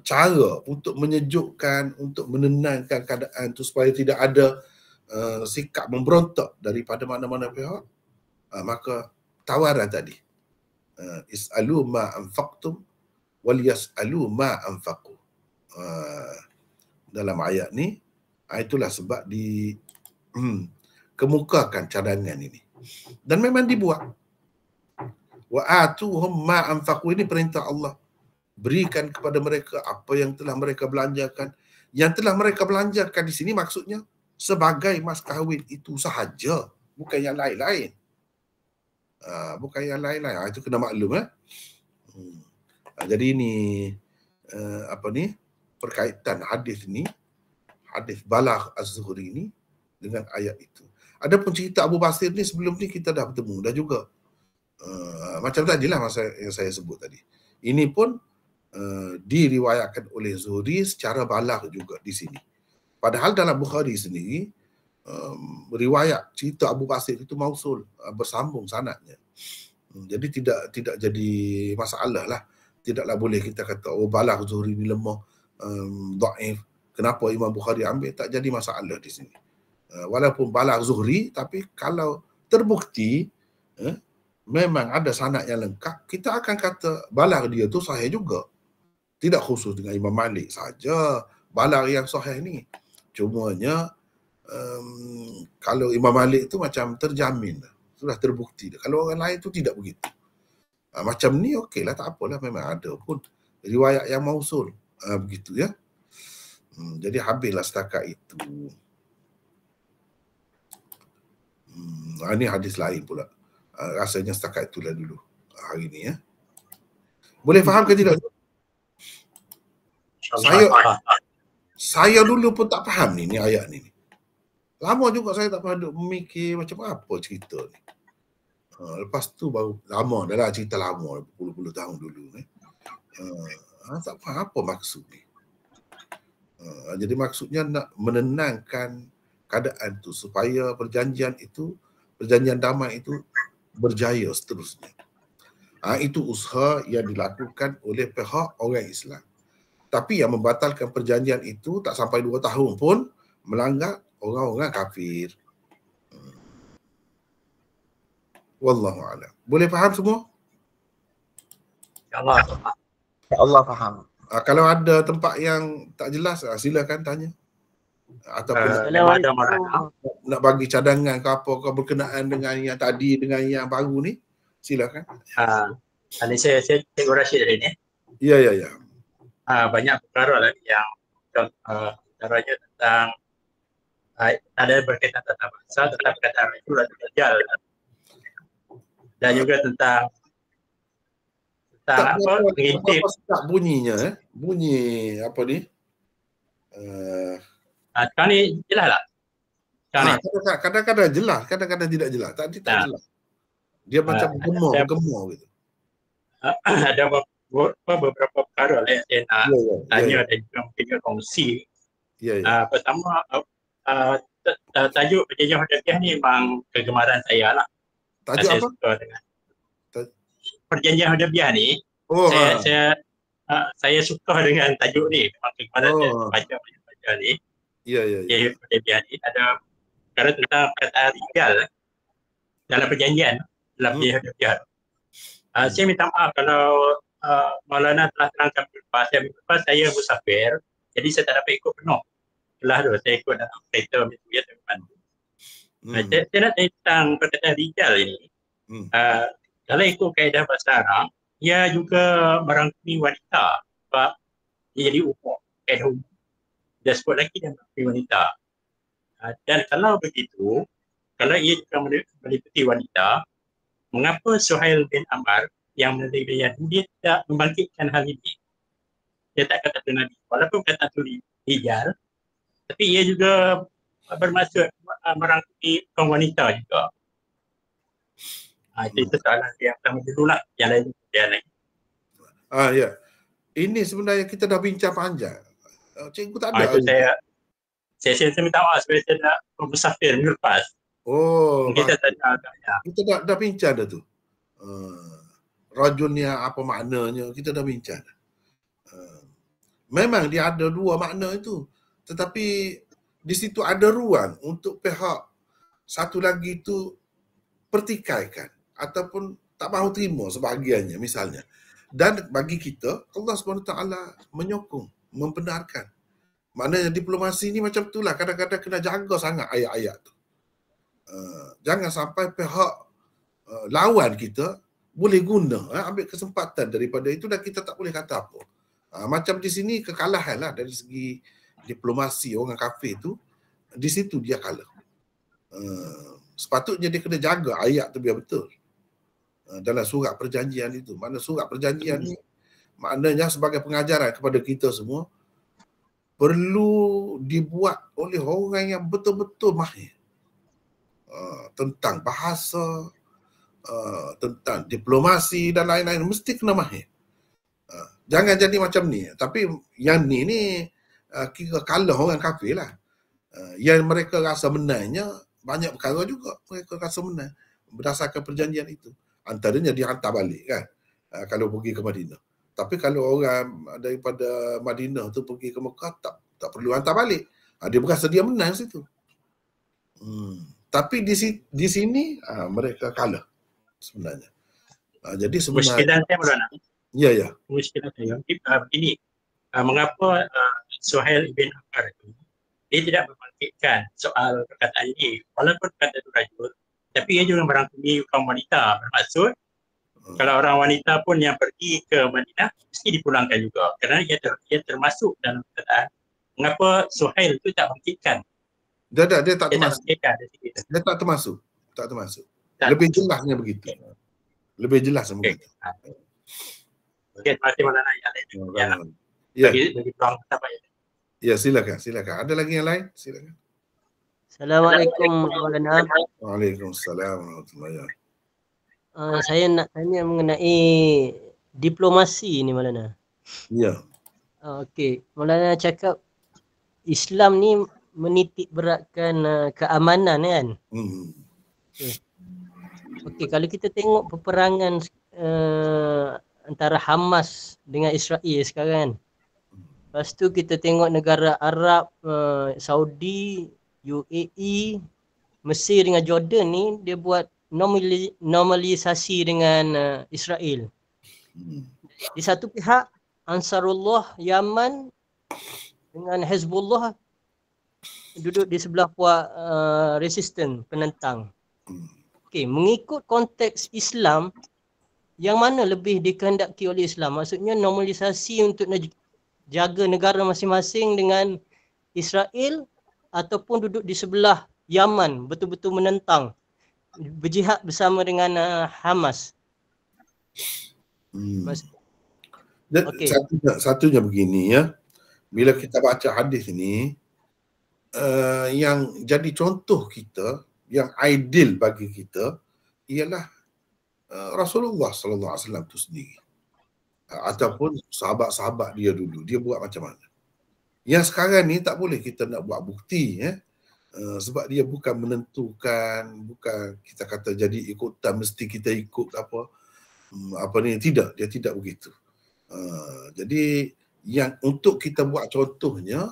[SPEAKER 1] Cara untuk menyejukkan, untuk menenangkan keadaan tu supaya tidak ada sikap memberontak daripada mana-mana pihak. Maka tawaran tadi. Is'alu ma anfaqtum wal yas'alu ma anfaqu. Dalam ayat ni, itulah sebab kemukakan cadangan ini. Dan memang dibuat. Wa atuhum ma anfaqu, ini perintah Allah. Berikan kepada mereka apa yang telah mereka belanjakan. Yang telah mereka belanjakan di sini maksudnya sebagai mas kahwin itu sahaja, bukan yang lain-lain. Bukan yang lain-lain. Itu kena maklum. Jadi ini perkaitan hadis ni, hadis Balagh Az-Zuhri ni dengan ayat itu. Adapun cerita Abu Basir ni sebelum ni kita dah bertemu dah juga. Macam tadilah masa yang saya sebut tadi. Ini pun diriwayatkan oleh Zuhri secara balagh juga di sini. Padahal dalam Bukhari sendiri riwayat cerita Abu Basir itu mausul, bersambung sanadnya. Jadi tidak jadi masalah lah. Tidaklah boleh kita kata balagh Zuhri ni lemah, dhaif. Kenapa Imam Bukhari ambil, tak jadi masalah di sini. Walaupun balagh Zuhri, tapi kalau terbukti memang ada sanad yang lengkap, kita akan kata balagh dia tu sahih juga. Tidak khusus dengan Imam Malik saja balagh yang sahih ni. Cumanya kalau Imam Malik tu macam terjamin, sudah terbukti. Kalau orang lain tu tidak begitu. Macam ni okeylah, tak apalah, memang ada pun riwayat yang mausul. Begitu ya. Jadi habislah setakat itu. Ini hadis lain pula. Rasanya setakat itulah dulu hari ni ya. Boleh faham ke tidak? Saya dulu pun tak faham ni ayat ni. Lama juga saya tak pernah memikir macam apa cerita ni. Lepas tu baru lama dah lah, cerita lama, puluh-puluh tahun dulu ni. Tak faham apa maksud ni. Jadi maksudnya nak menenangkan keadaan tu supaya perjanjian damai itu berjaya seterusnya. Itu usaha yang dilakukan oleh pihak orang Islam. Tapi yang membatalkan perjanjian itu tak sampai 2 tahun pun melanggar orang-orang kafir. Wallahu a'lam. Boleh faham semua?
[SPEAKER 4] Ya Allah faham.
[SPEAKER 1] Kalau ada tempat yang tak jelas, silakan tanya. Ataupun nak bagi cadangan ke apa ke berkenaan dengan yang tadi dengan yang baru ni, silakan.
[SPEAKER 2] Ini saya Cikgu Rashid hari ni.
[SPEAKER 1] Ya.
[SPEAKER 2] Banyak perkara lagi yang antaranya tentang ada berkaitan tentang bahasa, tentang perkataan itu dan dajjal. Dan juga tentang apa mengintip
[SPEAKER 1] bunyinya bunyi apa ni?
[SPEAKER 2] Sekarang ni jelas tak?
[SPEAKER 1] Kadang-kadang jelas, kadang-kadang tidak jelas. Tadi tak jelas. Dia macam gemar gitu.
[SPEAKER 2] Ada beberapa perkara yang saya nak tanya dan juga mungkin kongsi. Pertama, tajuk Perjanjian Hudaybiyah ni memang kegemaran saya lah.
[SPEAKER 1] Tajuk
[SPEAKER 2] saya
[SPEAKER 1] apa?
[SPEAKER 2] Suka dengan Perjanjian Hudaybiyah ni. Saya suka dengan tajuk ni. Memang kegemaran saya baca ni. Hudaybiyah ni ada perkara tentang perkataan rijal dalam perjanjian dalam Perjanjian Hudaybiyah. Saya minta maaf kalau Maulana telah terangkan lepas saya musafir, jadi saya tak dapat ikut penuh kelas tu. Saya ikut dalam kereta biasa bantu. Saya nak tanya tentang perkataan rijal ini. Kalau ikut kaedah bahasa Arab, ia juga merangkumi wanita sebab dia jadi umum, kaedah umum. Dia sebut lagi dia merangkumi wanita. Dan kalau begitu, kalau ia juga meliputi wanita, mengapa Suhail bin Amr yang menerima Yahudi tidak membangkitkan hal ini? Dia tak kata tu Nabi. Walaupun kata tu rijal, tapi ia juga bermaksud merangkumi kaum wanita juga. Itu soalan yang pertama dulu lah. Yang lain kemudian lagi.
[SPEAKER 1] Ya. Ini sebenarnya kita dah bincang panjang. Cikgu tak ada.
[SPEAKER 2] Itu saya minta maaf sebab saya nak musafir minggu lepas. Kita tak ada.
[SPEAKER 1] Kita dah bincang dah tu. Rajulnya apa maknanya, kita dah bincang. Memang dia ada 2 makna itu. Tetapi di situ ada ruang untuk pihak satu lagi itu pertikaikan ataupun tak mahu terima sebahagiannya misalnya. Dan bagi kita, Allah SWT menyokong, membenarkan. Maknanya diplomasi ni macam itulah. Kadang-kadang kena jaga sangat ayat-ayat tu. Jangan sampai pihak lawan kita boleh guna, ambil kesempatan daripada itu dan kita tak boleh kata apa. Macam di sini kekalahan lah dari segi diplomasi orang kafir tu, di situ dia kalah. Sepatutnya dia kena jaga ayat tu biar betul. Dalam surat perjanjian itu. Mana surat perjanjian ni maknanya sebagai pengajaran kepada kita semua perlu dibuat oleh orang yang betul-betul mahir tentang bahasa, tentang diplomasi dan lain-lain, mesti kena mahir. Jangan jadi macam ni. Tapi yang ni kira kalah orang kafir lah. Yang mereka rasa menangnya banyak perkara juga mereka rasa menang berdasarkan perjanjian itu. antaranya dihantar balik kan, kalau pergi ke Madinah. Tapi kalau orang daripada Madinah tu pergi ke Mekah, tak perlu hantar balik. Dia berasa dia menang situ. Tapi di sini mereka kalah sebenarnya. Jadi sebenarnya
[SPEAKER 2] muskilan saya Maulana.
[SPEAKER 1] Ya.
[SPEAKER 2] Muskilan saya begini, mengapa Suhail bin Amr itu dia tidak membangkitkan soal perkataan ini walaupun kata itu rajul, tapi ia juga merangkumi kaum wanita, bermaksud kalau orang wanita pun yang pergi ke Madinah mesti dipulangkan juga kerana ia termasuk dalam perkataan. Mengapa Suhail itu tak bangkitkan?
[SPEAKER 1] Dia tak termasuk. Dia tak termasuk. Lebih jelasnya begitu. Lebih jelas begitu.
[SPEAKER 2] Okey, terima kasih Maulana yang lain. Bagi peluang sahabat.
[SPEAKER 1] Ya, silakan. Ada lagi yang lain? Silakan.
[SPEAKER 5] Assalamualaikum Maulana.
[SPEAKER 1] Waalaikumsalam warahmatullahi wabarakatuh.
[SPEAKER 5] Saya nak tanya mengenai diplomasi ni Maulana.
[SPEAKER 1] Ya.
[SPEAKER 5] Okey, Maulana cakap Islam ni menitik beratkan keamanan kan? Okey, kalau kita tengok peperangan antara Hamas dengan Israel sekarang kan. Lepas tu kita tengok negara Arab, Saudi, UAE, Mesir dengan Jordan ni dia buat normalisasi dengan Israel. Di satu pihak Ansarullah Yaman dengan Hezbollah duduk di sebelah puak resisten, penentang. Okey, mengikut konteks Islam, yang mana lebih dikehendaki oleh Islam? Maksudnya normalisasi untuk jaga negara masing-masing dengan Israel ataupun duduk di sebelah Yaman, betul-betul menentang, berjihad bersama dengan Hamas.
[SPEAKER 1] Okay. Satunya begini ya, bila kita baca hadis ini, yang jadi contoh kita, yang ideal bagi kita ialah Rasulullah sallallahu alaihi wasallam itu sendiri, ataupun sahabat-sahabat dia dulu, dia buat macam mana. Yang sekarang ni tak boleh kita nak buat bukti ya. Sebab dia bukan menentukan, bukan kita kata jadi ikutan mesti kita ikut apa ni, tidak, dia tidak begitu. Jadi yang untuk kita buat contohnya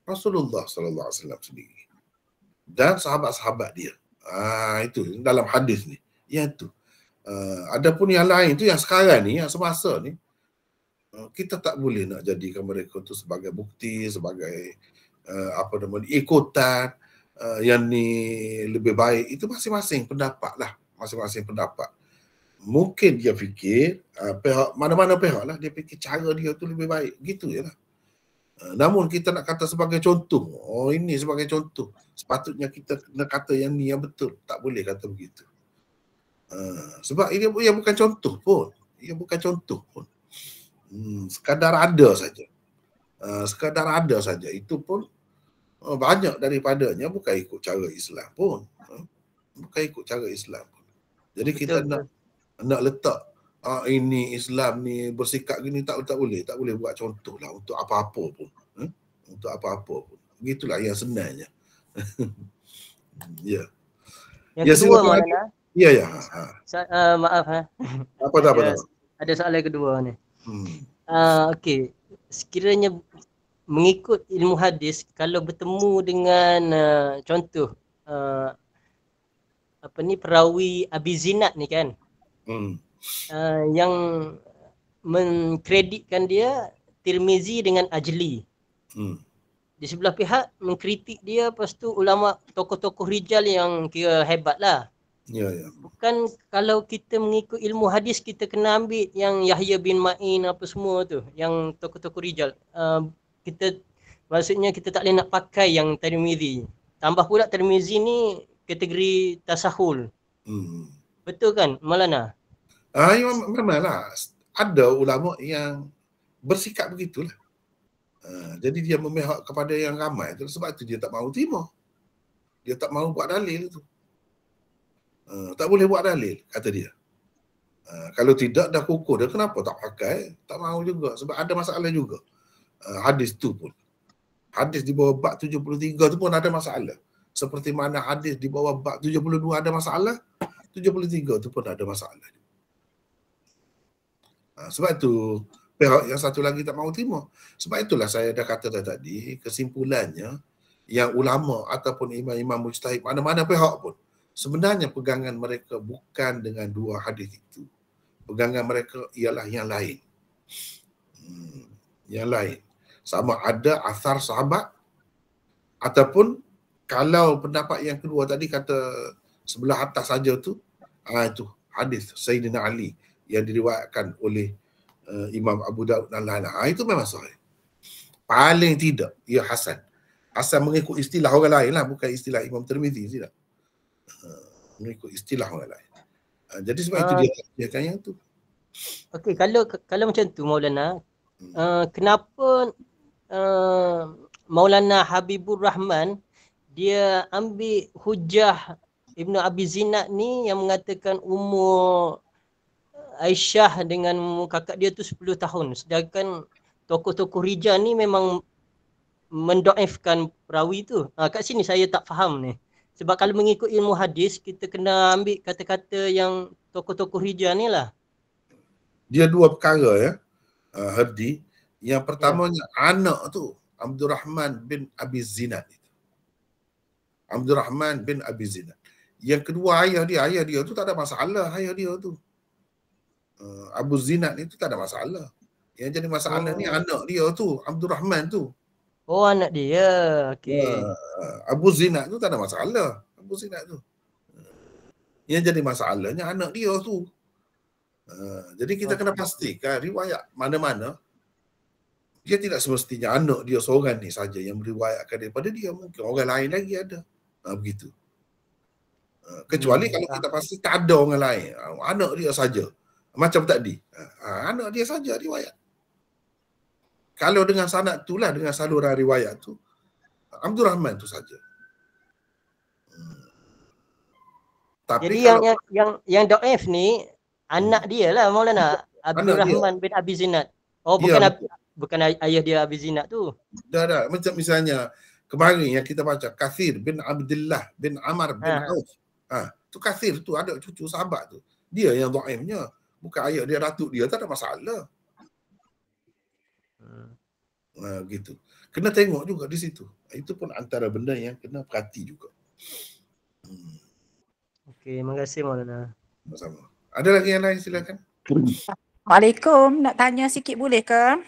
[SPEAKER 1] Rasulullah sallallahu alaihi wasallam sendiri dan sahabat-sahabat dia. Itu dalam hadis ni. Yang itu. Adapun yang lain tu yang sekarang ni, yang semasa ni, kita tak boleh nak jadikan mereka tu sebagai bukti, sebagai ikutan. Yang ni lebih baik, itu masing-masing pendapat lah, masing-masing pendapat. Mungkin dia fikir pihak mana-mana pihak lah, dia fikir cara dia tu lebih baik, gitu je lah. Namun kita nak kata sebagai contoh, ini sebagai contoh, sepatutnya kita nak kata yang ni yang betul, tak boleh kata begitu. Sebab ia bukan contoh pun, sekadar ada saja. Itu pun banyak daripadanya bukan ikut cara Islam pun. Jadi kita nak letak ini Islam ni bersikap gini, tak boleh buat contoh lah untuk apa-apa pun. Begitulah yang sebenarnya. Ya.
[SPEAKER 5] Yang kedua mana?
[SPEAKER 1] Ya.
[SPEAKER 5] Maaf
[SPEAKER 1] Apa.
[SPEAKER 5] Ada soalan kedua ni. Okey, sekiranya mengikut ilmu hadis, kalau bertemu dengan contoh perawi Abi Zinad ni kan, yang mengkreditkan dia Tirmizi dengan Ajli. Di sebelah pihak mengkritik dia, lepas tu ulama tokoh-tokoh rijal yang kira hebat lah.
[SPEAKER 1] Ya.
[SPEAKER 5] Bukan kalau kita mengikut ilmu hadis, kita kena ambil yang Yahya bin Ma'in apa semua tu, yang tokoh-tokoh rijal. Maksudnya kita tak boleh nak pakai yang Tirmizi. Tambah pula Tirmizi ni kategori tasahul. Betul kan Maulana?
[SPEAKER 1] Memanglah ada ulama yang bersikap begitulah. Jadi dia memihak kepada yang ramai tu, sebab tu dia tak mahu terima. Dia tak mahu buat dalil tu. Tak boleh buat dalil, kata dia. Kalau tidak dah kukuh dia, kenapa tak pakai? Tak mahu juga, sebab ada masalah juga. Hadis tu pun. Hadis di bawah bab 73 tu pun ada masalah. Seperti mana hadis di bawah bab 72 ada masalah, 73 tu pun ada masalah. Sebab tu pihak yang satu lagi tak mahu terima. Sebab itulah saya dah kata tadi, kesimpulannya yang ulama ataupun imam-imam mujtahid mana-mana pihak pun sebenarnya pegangan mereka bukan dengan dua hadis itu. Pegangan mereka ialah yang lain. Yang lain. Sama ada asar sahabat ataupun kalau pendapat yang kedua tadi kata sebelah atas saja tu, itu hadis Sayyidina Ali yang diriwayatkan oleh Imam Abu Daud dan lain-lain. Itu memang sahih. Paling tidak ia hasan. Hasan mengikut istilah orang lain lah, bukan istilah Imam Tirmizi, tidak. Mengikut istilah orang lain. Jadi sebab itu dia takdirkan yang tu.
[SPEAKER 5] Okey, kalau macam tu Maulana, kenapa Maulana Habibur Rahman dia ambil hujah Ibnu Abi Zinad ni yang mengatakan umur Aisyah dengan kakak dia tu 10 tahun. Sedangkan tokoh-tokoh rijal ni memang mendoifkan perawi tu. Kat sini saya tak faham ni. Sebab kalau mengikut ilmu hadis, kita kena ambil kata-kata yang tokoh-tokoh rijal ni lah.
[SPEAKER 1] Dia dua perkara ya, Hardi. Yang pertamanya anak tu Abdul Rahman bin Abi Zinad. Abdul Rahman bin Abi Zinad. Yang kedua ayah dia tu tak ada masalah, ayah dia tu. Abu Zinad itu tak ada masalah. Yang jadi masalah ni anak dia tu, Abdul Rahman tu.
[SPEAKER 5] Oh, anak dia. Okey.
[SPEAKER 1] Abu Zinad tu tak ada masalah. Abu Zinad tu. Yang jadi masalahnya anak dia tu. Jadi kita kena pastikan riwayat mana-mana dia tidak semestinya anak dia seorang ni saja yang meriwayatkan daripada dia, mungkin orang lain lagi ada. Begitu. Kecuali kalau kita pasti tak ada orang lain, anak dia saja. Macam tadi, anak dia saja riwayat. Kalau dengan sanad itulah, dengan saluran riwayat tu, Abdul Rahman tu saja. Tapi
[SPEAKER 5] jadi
[SPEAKER 1] kalau
[SPEAKER 5] yang dhaif ni anak dia lah Maulana, Abdul Rahman bin Abi Zinad. Oh, bukan ayah dia Abi Zinad tu.
[SPEAKER 1] Dah. Macam misalnya kemarin yang kita baca Kathir bin Abdullah bin Amr bin Auf. Tu Kathir tu ada cucu sahabat tu. Dia yang dhaifnya. Bukan ayah dia, datuk dia, tak ada masalah. Gitu. Kena tengok juga di situ. Itu pun antara benda yang kena perhati juga.
[SPEAKER 5] Okey, terima kasih Maulana.
[SPEAKER 1] Sama-sama. Ada lagi yang lain, silakan.
[SPEAKER 6] Waalaikumsalam. Nak tanya sikit boleh ke?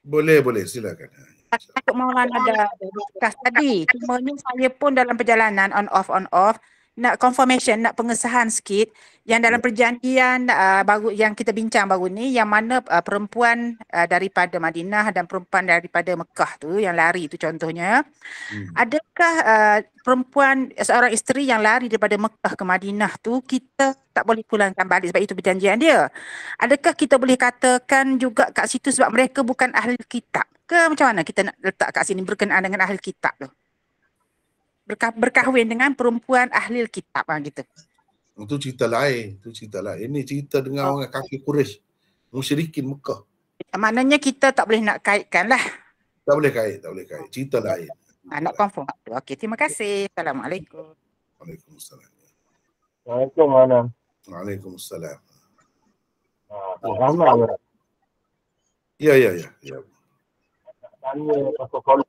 [SPEAKER 1] Boleh, silakan.
[SPEAKER 6] Takut Maulana ada discuss tadi. Cumanya saya pun dalam perjalanan on off. Nak confirmation, nak pengesahan sikit yang dalam perjanjian baru yang kita bincang baru ni, yang mana perempuan daripada Madinah dan perempuan daripada Mekah tu yang lari tu contohnya. Adakah perempuan seorang isteri yang lari daripada Mekah ke Madinah tu kita tak boleh pulangkan balik sebab itu perjanjian dia? Adakah kita boleh katakan juga kat situ sebab mereka bukan ahli kitab? Ke macam mana kita nak letak kat sini berkenaan dengan ahli kitab tu? Berkahwin dengan perempuan ahli kitab gitu.
[SPEAKER 1] Itu cerita lain, Ini cerita dengan orang kafir Quraisy, musyrikin Mekah.
[SPEAKER 6] Maknanya kita tak boleh nak kaitkan lah.
[SPEAKER 1] Tak boleh kait. Cerita lain.
[SPEAKER 6] Nak confirm. Okey, terima kasih. Assalamualaikum.
[SPEAKER 1] Waalaikumsalam.
[SPEAKER 7] Assalamualaikum mana?
[SPEAKER 1] Waalaikumsalam.
[SPEAKER 7] Ramai.
[SPEAKER 1] Ya.
[SPEAKER 7] Tanya pasal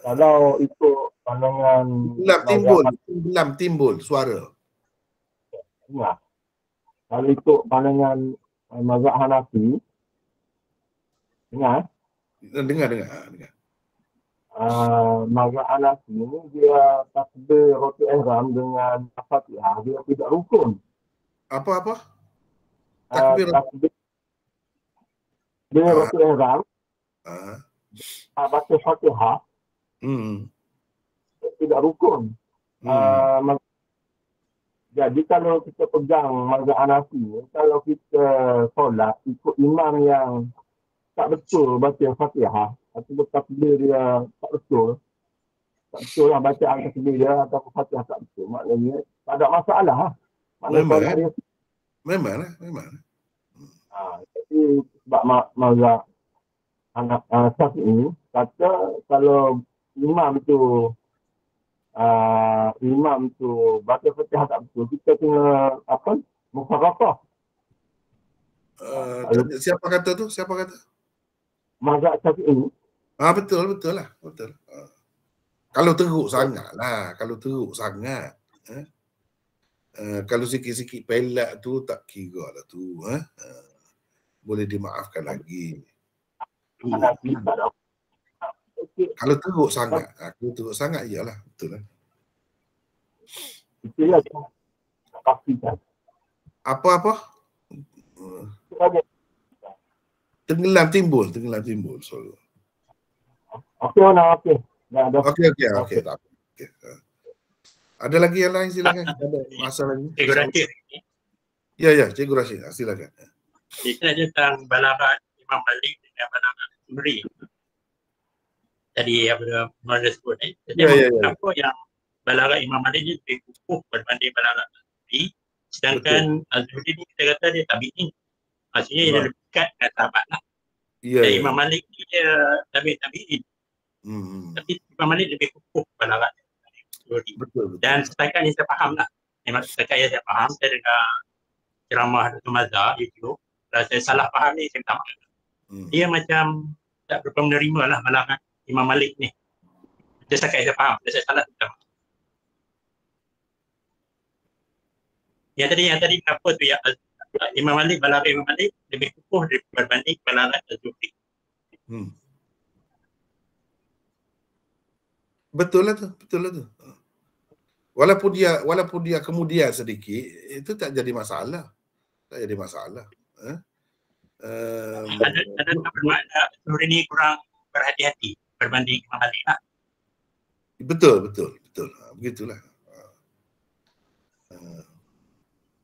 [SPEAKER 7] kalau ikut pandangan
[SPEAKER 1] Belum timbul suara.
[SPEAKER 7] Ya. Kalau ikut pandangan mazhab Hanafi, dengar?
[SPEAKER 1] Dengar.
[SPEAKER 7] Mazhab Hanafi ni dia takbir roti ihram dengan Fatihah, dia tidak rukun.
[SPEAKER 1] Apa? Takbir
[SPEAKER 7] dengan roti ihram. Baca Fatihah. Tidak rukun. Jadi kalau kita pegang mazhab Hanafi, kalau kita solat ikut imam yang tak betul baca Fatihah atau takbir dia tak betul lah bacaan takbir dia atau Fatihah tak betul, maknanya tak ada masalah lah.
[SPEAKER 1] Memang.
[SPEAKER 7] Jadi sebab mazhab Syafi'i kata kalau imam tu baca Fatihah tak betul, kita kena mufaraqah.
[SPEAKER 1] Siapa kata tu? Siapa kata?
[SPEAKER 7] Mazhab Syafi'i.
[SPEAKER 1] Betul lah, betul. Kalau teruk sangat lah, kalau teruk sangat. Kalau sikit-sikit pelak tu tak kira lah tu. Boleh dimaafkan lagi. Kalau teruk sangat, iyalah, betul lah.
[SPEAKER 7] Itulah yang nak pastikan.
[SPEAKER 1] Apa? Tenggelam timbul selalu.
[SPEAKER 7] Okey, mana? Okey.
[SPEAKER 1] Okey. Tak apa. Okay. Ada lagi yang lain, silakan. Ada masa lagi.
[SPEAKER 2] Cikgu Rashid.
[SPEAKER 1] Ya, Cikgu Rashid, silakan.
[SPEAKER 2] Kita tentang balaghah Imam Malik dengan balaghah Zuhri. Tadi apa Muhammad sebut ni. Kenapa yang balaghah Imam Malik ni lebih kukuh berbanding balaghah Zuhri, sedangkan Zuhri ni kita kata dia tabi'in. Maksudnya dia lebih dekat dengan sahabat lah. Imam Malik ni dia tabi'in. Tapi Imam Malik lebih kukuh balaghah Zuhri.
[SPEAKER 1] Betul.
[SPEAKER 2] Dan setakat yang saya faham lah. Memang setakat yang saya faham, saya dengar ceramah Dr. Mazhar YouTube. Kalau saya salah faham ni, saya minta maaf. Dia macam tak berapa menerima lah balaghah Imam Malik ni. Itu setakat saya faham. Kalau saya salah, saya minta maaf. Yang tadi kenapa tu ya Imam Malik, balaghah Imam Malik lebih kukuh berbanding balaghah Zuhri.
[SPEAKER 1] Betul lah tu. Walaupun dia kemudian sedikit, itu tak jadi masalah. Ada
[SPEAKER 2] bermakna Zuhri ni kurang berhati-hati berbanding Imam Malik lah.
[SPEAKER 1] Betul. Begitulah.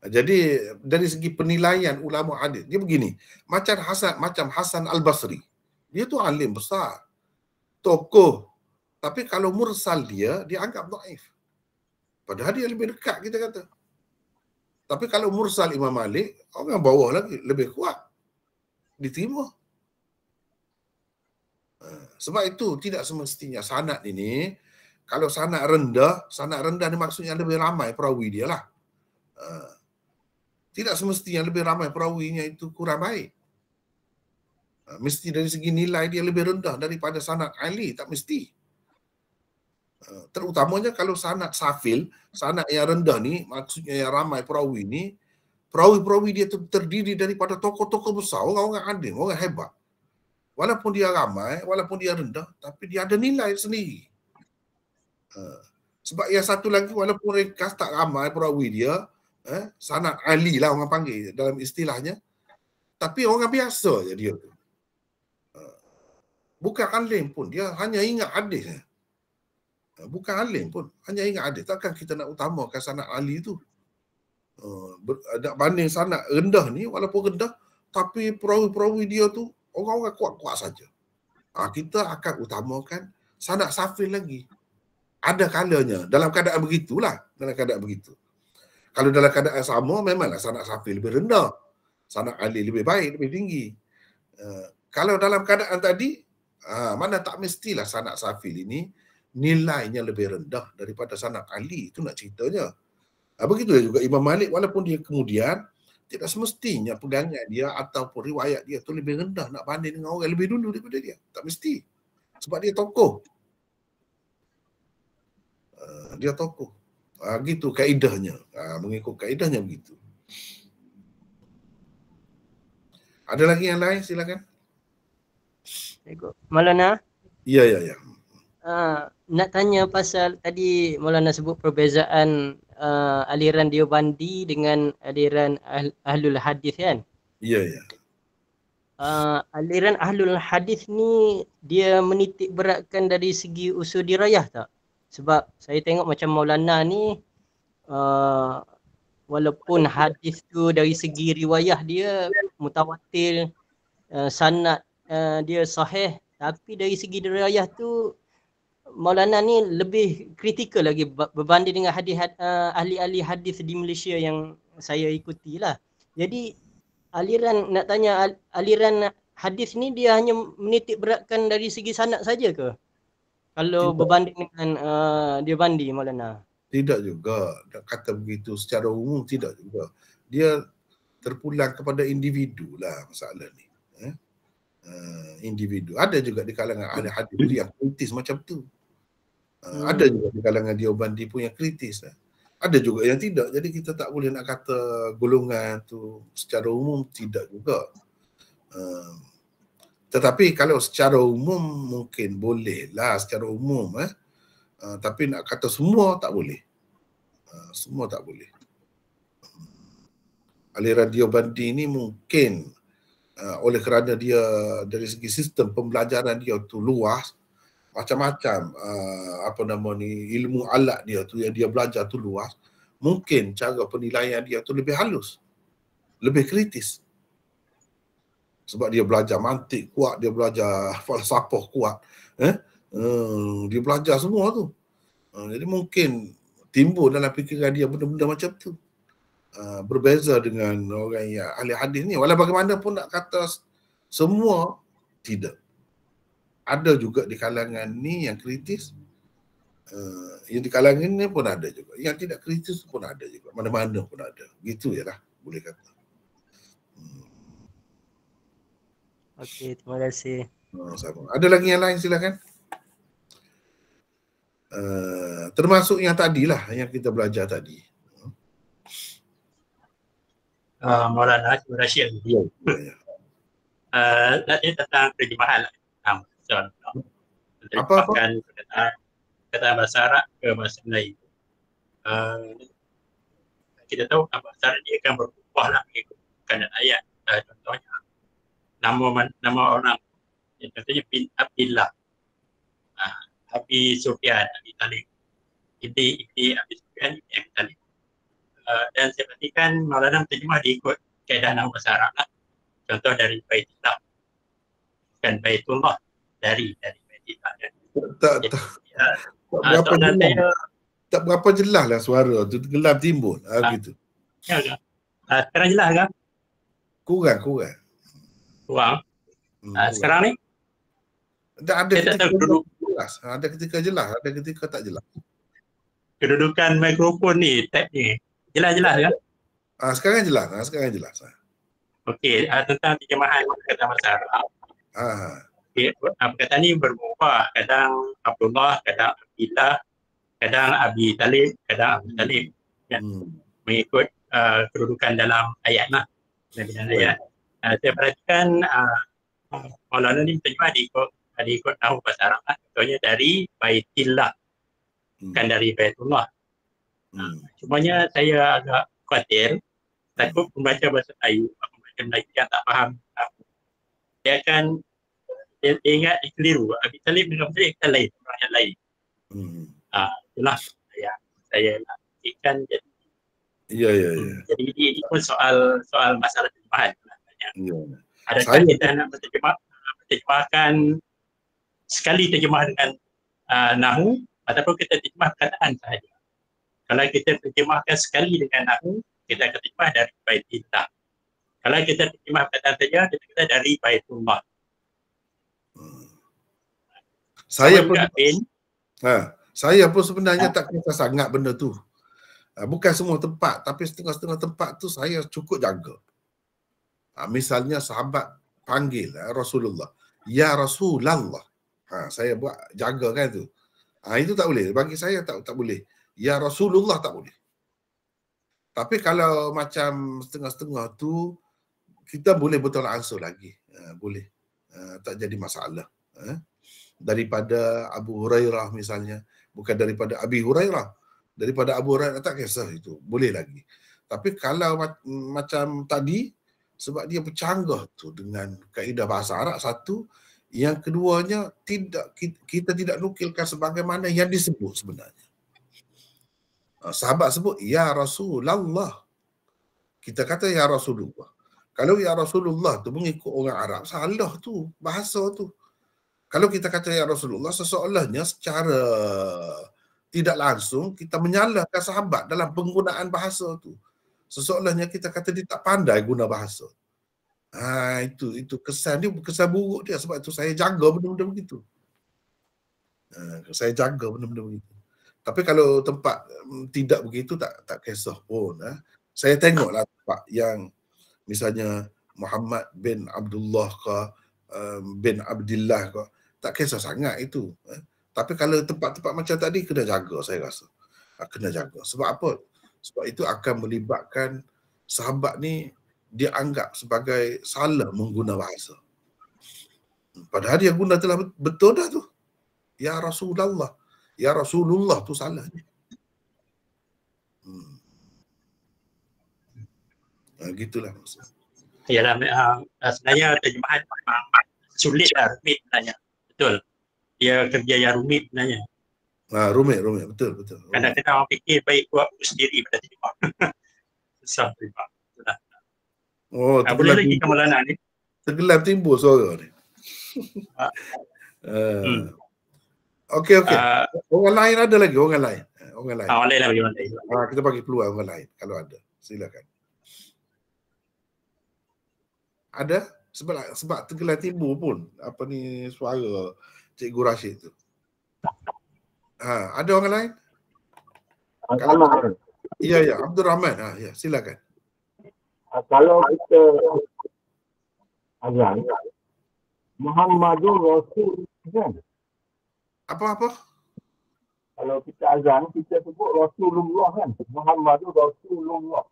[SPEAKER 1] Jadi dari segi penilaian ulama hadis, dia begini. Macam Hasan Al-Basri. Dia tu alim besar. Tokoh. Tapi kalau mursal dia anggap dhaif. Padahal dia lebih dekat, kita kata. Tapi kalau mursal Imam Malik, orang bawah lagi, lebih kuat. Diterima. Sebab itu tidak semestinya sanad ini, kalau sanad rendah ni maksudnya lebih ramai perawi dia lah. Tidak semestinya lebih ramai perawinya itu kurang baik. Mesti dari segi nilai dia lebih rendah daripada sanad Ali, tak mesti. Terutamanya kalau sanad safil, sanad yang rendah ni, maksudnya yang ramai perawi ni, perawi-perawi dia terdiri daripada tokoh-tokoh besar, orang-orang alim, orang hebat. Walaupun dia ramai, walaupun dia rendah, tapi dia ada nilai sendiri. Sebab yang satu lagi, walaupun ringkas tak ramai perawi dia, sanad Ali lah orang panggil dalam istilahnya, tapi orang biasa je dia tu. Bukan alim pun, dia hanya ingat hadis. Bukan alim pun, hanya ingat hadis. Takkan kita nak utamakan sanad Ali tu. Nak banding sanad rendah ni, walaupun rendah, tapi perawi-perawi dia tu orang-orang kuat-kuat saja. Kita akan utamakan sanad safil lagi. Ada kalanya, dalam keadaan begitulah. Kalau dalam keadaan sama, memanglah sanad safil lebih rendah. Sanad Ali lebih baik, lebih tinggi. Kalau dalam keadaan tadi, mana tak mestilah sanad safil ini nilainya lebih rendah daripada sanad Ali. Itu nak ceritanya. Begitu juga Imam Malik, walaupun dia kemudian, tidak semestinya pegangan dia ataupun riwayat dia tu lebih rendah nak banding dengan orang lebih dulu daripada dia. Tak mesti. Sebab dia tokoh. Gitu kaedahnya. Mengikut kaedahnya begitu. Ada lagi yang lain? Silakan.
[SPEAKER 5] Maulana?
[SPEAKER 1] Ya.
[SPEAKER 5] Nak tanya pasal tadi Maulana sebut perbezaan aliran Deobandi dengan aliran Ahlul Hadis kan?
[SPEAKER 1] Ya.
[SPEAKER 5] Aliran Ahlul Hadis ni dia menitik beratkan dari segi usul dirayah tak? Sebab saya tengok macam Maulana ni walaupun hadis tu dari segi riwayah dia mutawatir, sanad dia sahih, tapi dari segi dirayah tu Maulana ni lebih kritikal lagi berbanding dengan ahli-ahli hadis di Malaysia yang saya ikuti lah. Jadi nak tanya aliran hadis ni dia hanya menitik beratkan dari segi sanad saja ke? Kalau berbanding dengan Deobandi, Maulana?
[SPEAKER 1] Tidak juga. Nak kata begitu secara umum, tidak juga. Dia terpulang kepada individu lah masalah ni. Individu. Ada juga di kalangan ahli hadis yang kritis macam tu. Ada juga di kalangan Deobandi pun yang kritis. Ada juga yang tidak. Jadi kita tak boleh nak kata golongan tu secara umum tidak juga. Tetapi kalau secara umum mungkin boleh lah secara umum. Tapi nak kata semua tak boleh. Semua tak boleh. Aliran Deobandi ni mungkin oleh kerana dia dari segi sistem pembelajaran dia tu luas, macam-macam ilmu alat dia tu yang dia belajar tu luas, mungkin cara penilaian dia tu lebih halus, lebih kritis. Sebab dia belajar mantik kuat, dia belajar falsafah kuat, dia belajar semua tu. Jadi mungkin timbul dalam fikiran dia benda-benda macam tu. Berbeza dengan orang yang ahli hadis ni. Walau bagaimanapun nak kata semua, tidak. Ada juga di kalangan ni yang kritis, yang di kalangan ni pun ada juga. Yang tidak kritis pun ada juga. Mana-mana pun ada. Gitu je lah boleh kata.
[SPEAKER 5] Okey, terima kasih.
[SPEAKER 1] Sama. Ada lagi yang lain silakan. Termasuk yang tadilah yang kita belajar tadi.
[SPEAKER 2] Maulana, terima kasih. Tadi tentang terjemahan lah. Terjemahkan kata bahasa Arab ke bahasa Melayu. Kita tahu bahasa Arab dia akan berubah lah mengikutkan ayat. Contohnya nama orang, contohnya bin Abdillah, Abi Sufyan, Abi Talib, Ibni Abi Sufyan, Ibni Abi Talib. Dan saya perhatikan Maulana terjemah diikut kaedah nama bahasa Arab lah. Contoh dari Baitullah, kan Baitullah dari Baitullah.
[SPEAKER 1] Tak berapa jelas lah suara tu, gelap timbul gitu.
[SPEAKER 2] Ya. Sekarang jelas kan?
[SPEAKER 1] Kurang.
[SPEAKER 2] Sekarang ni?
[SPEAKER 1] Ada ketika jelas, ada ketika jelas, ada ketika tak jelas.
[SPEAKER 2] Kedudukan mikrofon ni, tab ni, jelas kan?
[SPEAKER 1] Sekarang jelas.
[SPEAKER 2] Okey, tentang terjemahan kata bahasa Arab. Okay, perkataan ni berubah. Kadang Abdullah, kadang Abdillah, kadang Abi Talib, kadang Abu Talib. Ya. Mengikut kedudukan dalam ayat lah. Dalam ayat. Saya perhatikan Maulana ni terjemah diikut tahu bahasa Arab lah. Contohnya dari Baitillah, bukan dari Baitullah. Cumanya saya agak khawatir, takut pembaca bahasa Melayu yang tak faham, dia akan dia ingat keliru. Abi Talib dengan Talib kan lain, orang yang lain. Itulah saya nak fikirkan.
[SPEAKER 1] Ya.
[SPEAKER 2] Jadi ini pun soal masalah terjemahan. Adakah kita nak menterjemahkan sekali terjemah dengan nahu, ataupun kita terjemah perkataan sahaja? Kalau kita terjemahkan sekali dengan nahu, kita akan terjemah dari Baitillah. Kalau kita terjemah perkataan saja, kita kata dari Baitullah.
[SPEAKER 1] Saya pun sebenarnya tak kisah sangat benda tu. Bukan semua tempat, tapi setengah-setengah tempat tu saya cukup jaga. Misalnya sahabat panggil Rasulullah, ya Rasulullah. Saya buat jaga kan tu. Itu tak boleh. Bagi saya tak boleh. Ya Rasulullah tak boleh. Tapi kalau macam setengah-setengah tu, kita boleh betul ansur lagi. Boleh. Tak jadi masalah. Daripada Abu Hurairah misalnya. Bukan daripada Abi Hurairah. Daripada Abu Hurairah tak kisah itu. Boleh lagi. Tapi kalau macam tadi, sebab dia bercanggah tu dengan kaedah bahasa Arab satu, yang keduanya kita tidak nukilkan sebagaimana yang disebut sebenarnya. Sahabat sebut ya Rasulullah. Kita kata ya Rasulullah. Kalau ya Rasulullah tu mengikut orang Arab, salah tu bahasa tu. Kalau kita kata ya Rasulullah, seseolahnya secara tidak langsung kita menyalahkan sahabat dalam penggunaan bahasa tu. Seseolahnya kita kata dia tak pandai guna bahasa. Itu kesan dia, kesan buruk dia. Sebab itu saya jaga benda-benda begitu. Saya jaga benda-benda begitu. Tapi kalau tempat tidak begitu, tak kisah pun. Saya tengoklah tempat yang misalnya Muhammad bin Abdullah ke bin Abdillah ke, tak kisah sangat itu. Tapi kalau tempat-tempat macam tadi kena jaga, saya rasa. Kena jaga. Sebab apa? Sebab itu akan melibatkan sahabat ni dia anggap sebagai salah mengguna bahasa. Padahal dia guna telah betul dah tu. Ya Rasulullah. Ya Rasulullah tu salah. Gitulah maksudnya.
[SPEAKER 2] Yalah, sebenarnya terjemahan memang sulit lah, rumit sebenarnya. Betul. Dia kerja yang rumit sebenarnya.
[SPEAKER 1] Rumit, betul.
[SPEAKER 2] Kadang-kadang orang fikir baik buat sendiri pada terjemah. Susah terjemah. Boleh lagi ke Maulana ni?
[SPEAKER 1] Tenggelam timbul suara ni. Okey. Orang lain ada lagi, orang lain.
[SPEAKER 2] Orang lain lah bagi orang lain.
[SPEAKER 1] Kita bagi peluang orang lain kalau ada. Silakan. Ada? Sebab tenggelam timbul pun apa ni suara Cikgu Rashid tu. Ada orang lain? Ya, Abdul Rahman. Ya, silakan.
[SPEAKER 7] Kalau kita azan Muhammadur Rasul kan?
[SPEAKER 1] Apa?
[SPEAKER 7] Kalau kita azan, kita sebut Rasulullah kan? Muhammadur Rasulullah.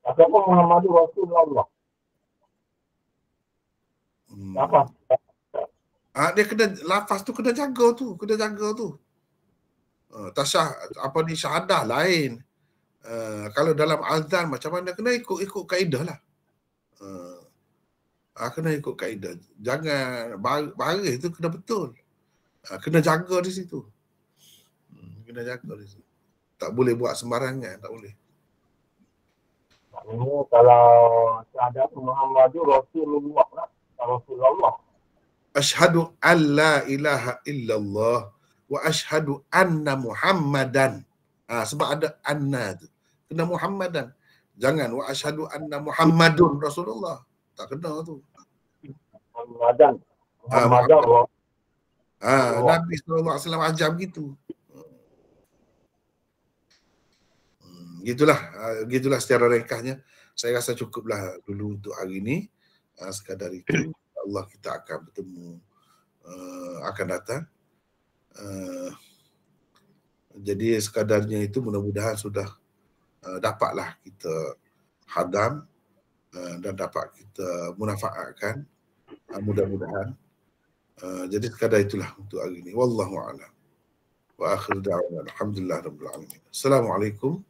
[SPEAKER 7] Apa Muhammadur Rasulullah? Apa?
[SPEAKER 1] Dia kena lafaz tu kena jaga tu. Apa ni syahadah lain. Kalau dalam azan macam mana kena ikut kaedah lah. Kena ikut kaedah. Jangan baris tu kena betul. Kena jaga di situ. Tak boleh buat sembarangan, tak boleh.
[SPEAKER 7] Kalau syahadat Muhammadur Rasulullah, Rasulullah.
[SPEAKER 1] Asyhadu an la ilaha illallah wa asyhadu anna Muhammadan. Sebab ada anna tu. Kena Muhammadan. Jangan wa asyhadu anna Muhammadun Rasulullah. Tak kena tu.
[SPEAKER 7] Muhammadan.
[SPEAKER 1] Nabi SAW ajar begitu. Gitulah secara ringkasnya. Saya rasa cukuplah dulu untuk hari ini. Sekadar itu. Allah kita akan bertemu akan datang. Jadi sekadarnya itu mudah-mudahan sudah dapatlah kita hadam dan dapat kita munafaatkan, mudah-mudahan. Jadi sekadar itulah untuk hari ini. Wallahu a'lam. Wa akhir da'wana alhamdulillah rabbil alamin. Assalamualaikum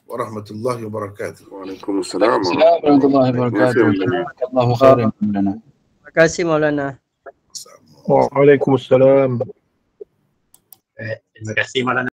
[SPEAKER 1] warahmatullahi wabarakatuh.
[SPEAKER 8] Waalaikumsalam warahmatullahi wabarakatuh. Jazakallahu khairan Maulana.
[SPEAKER 5] Terima kasih Maulana.
[SPEAKER 7] Waalaikumsalam.
[SPEAKER 2] Terima kasih Maulana.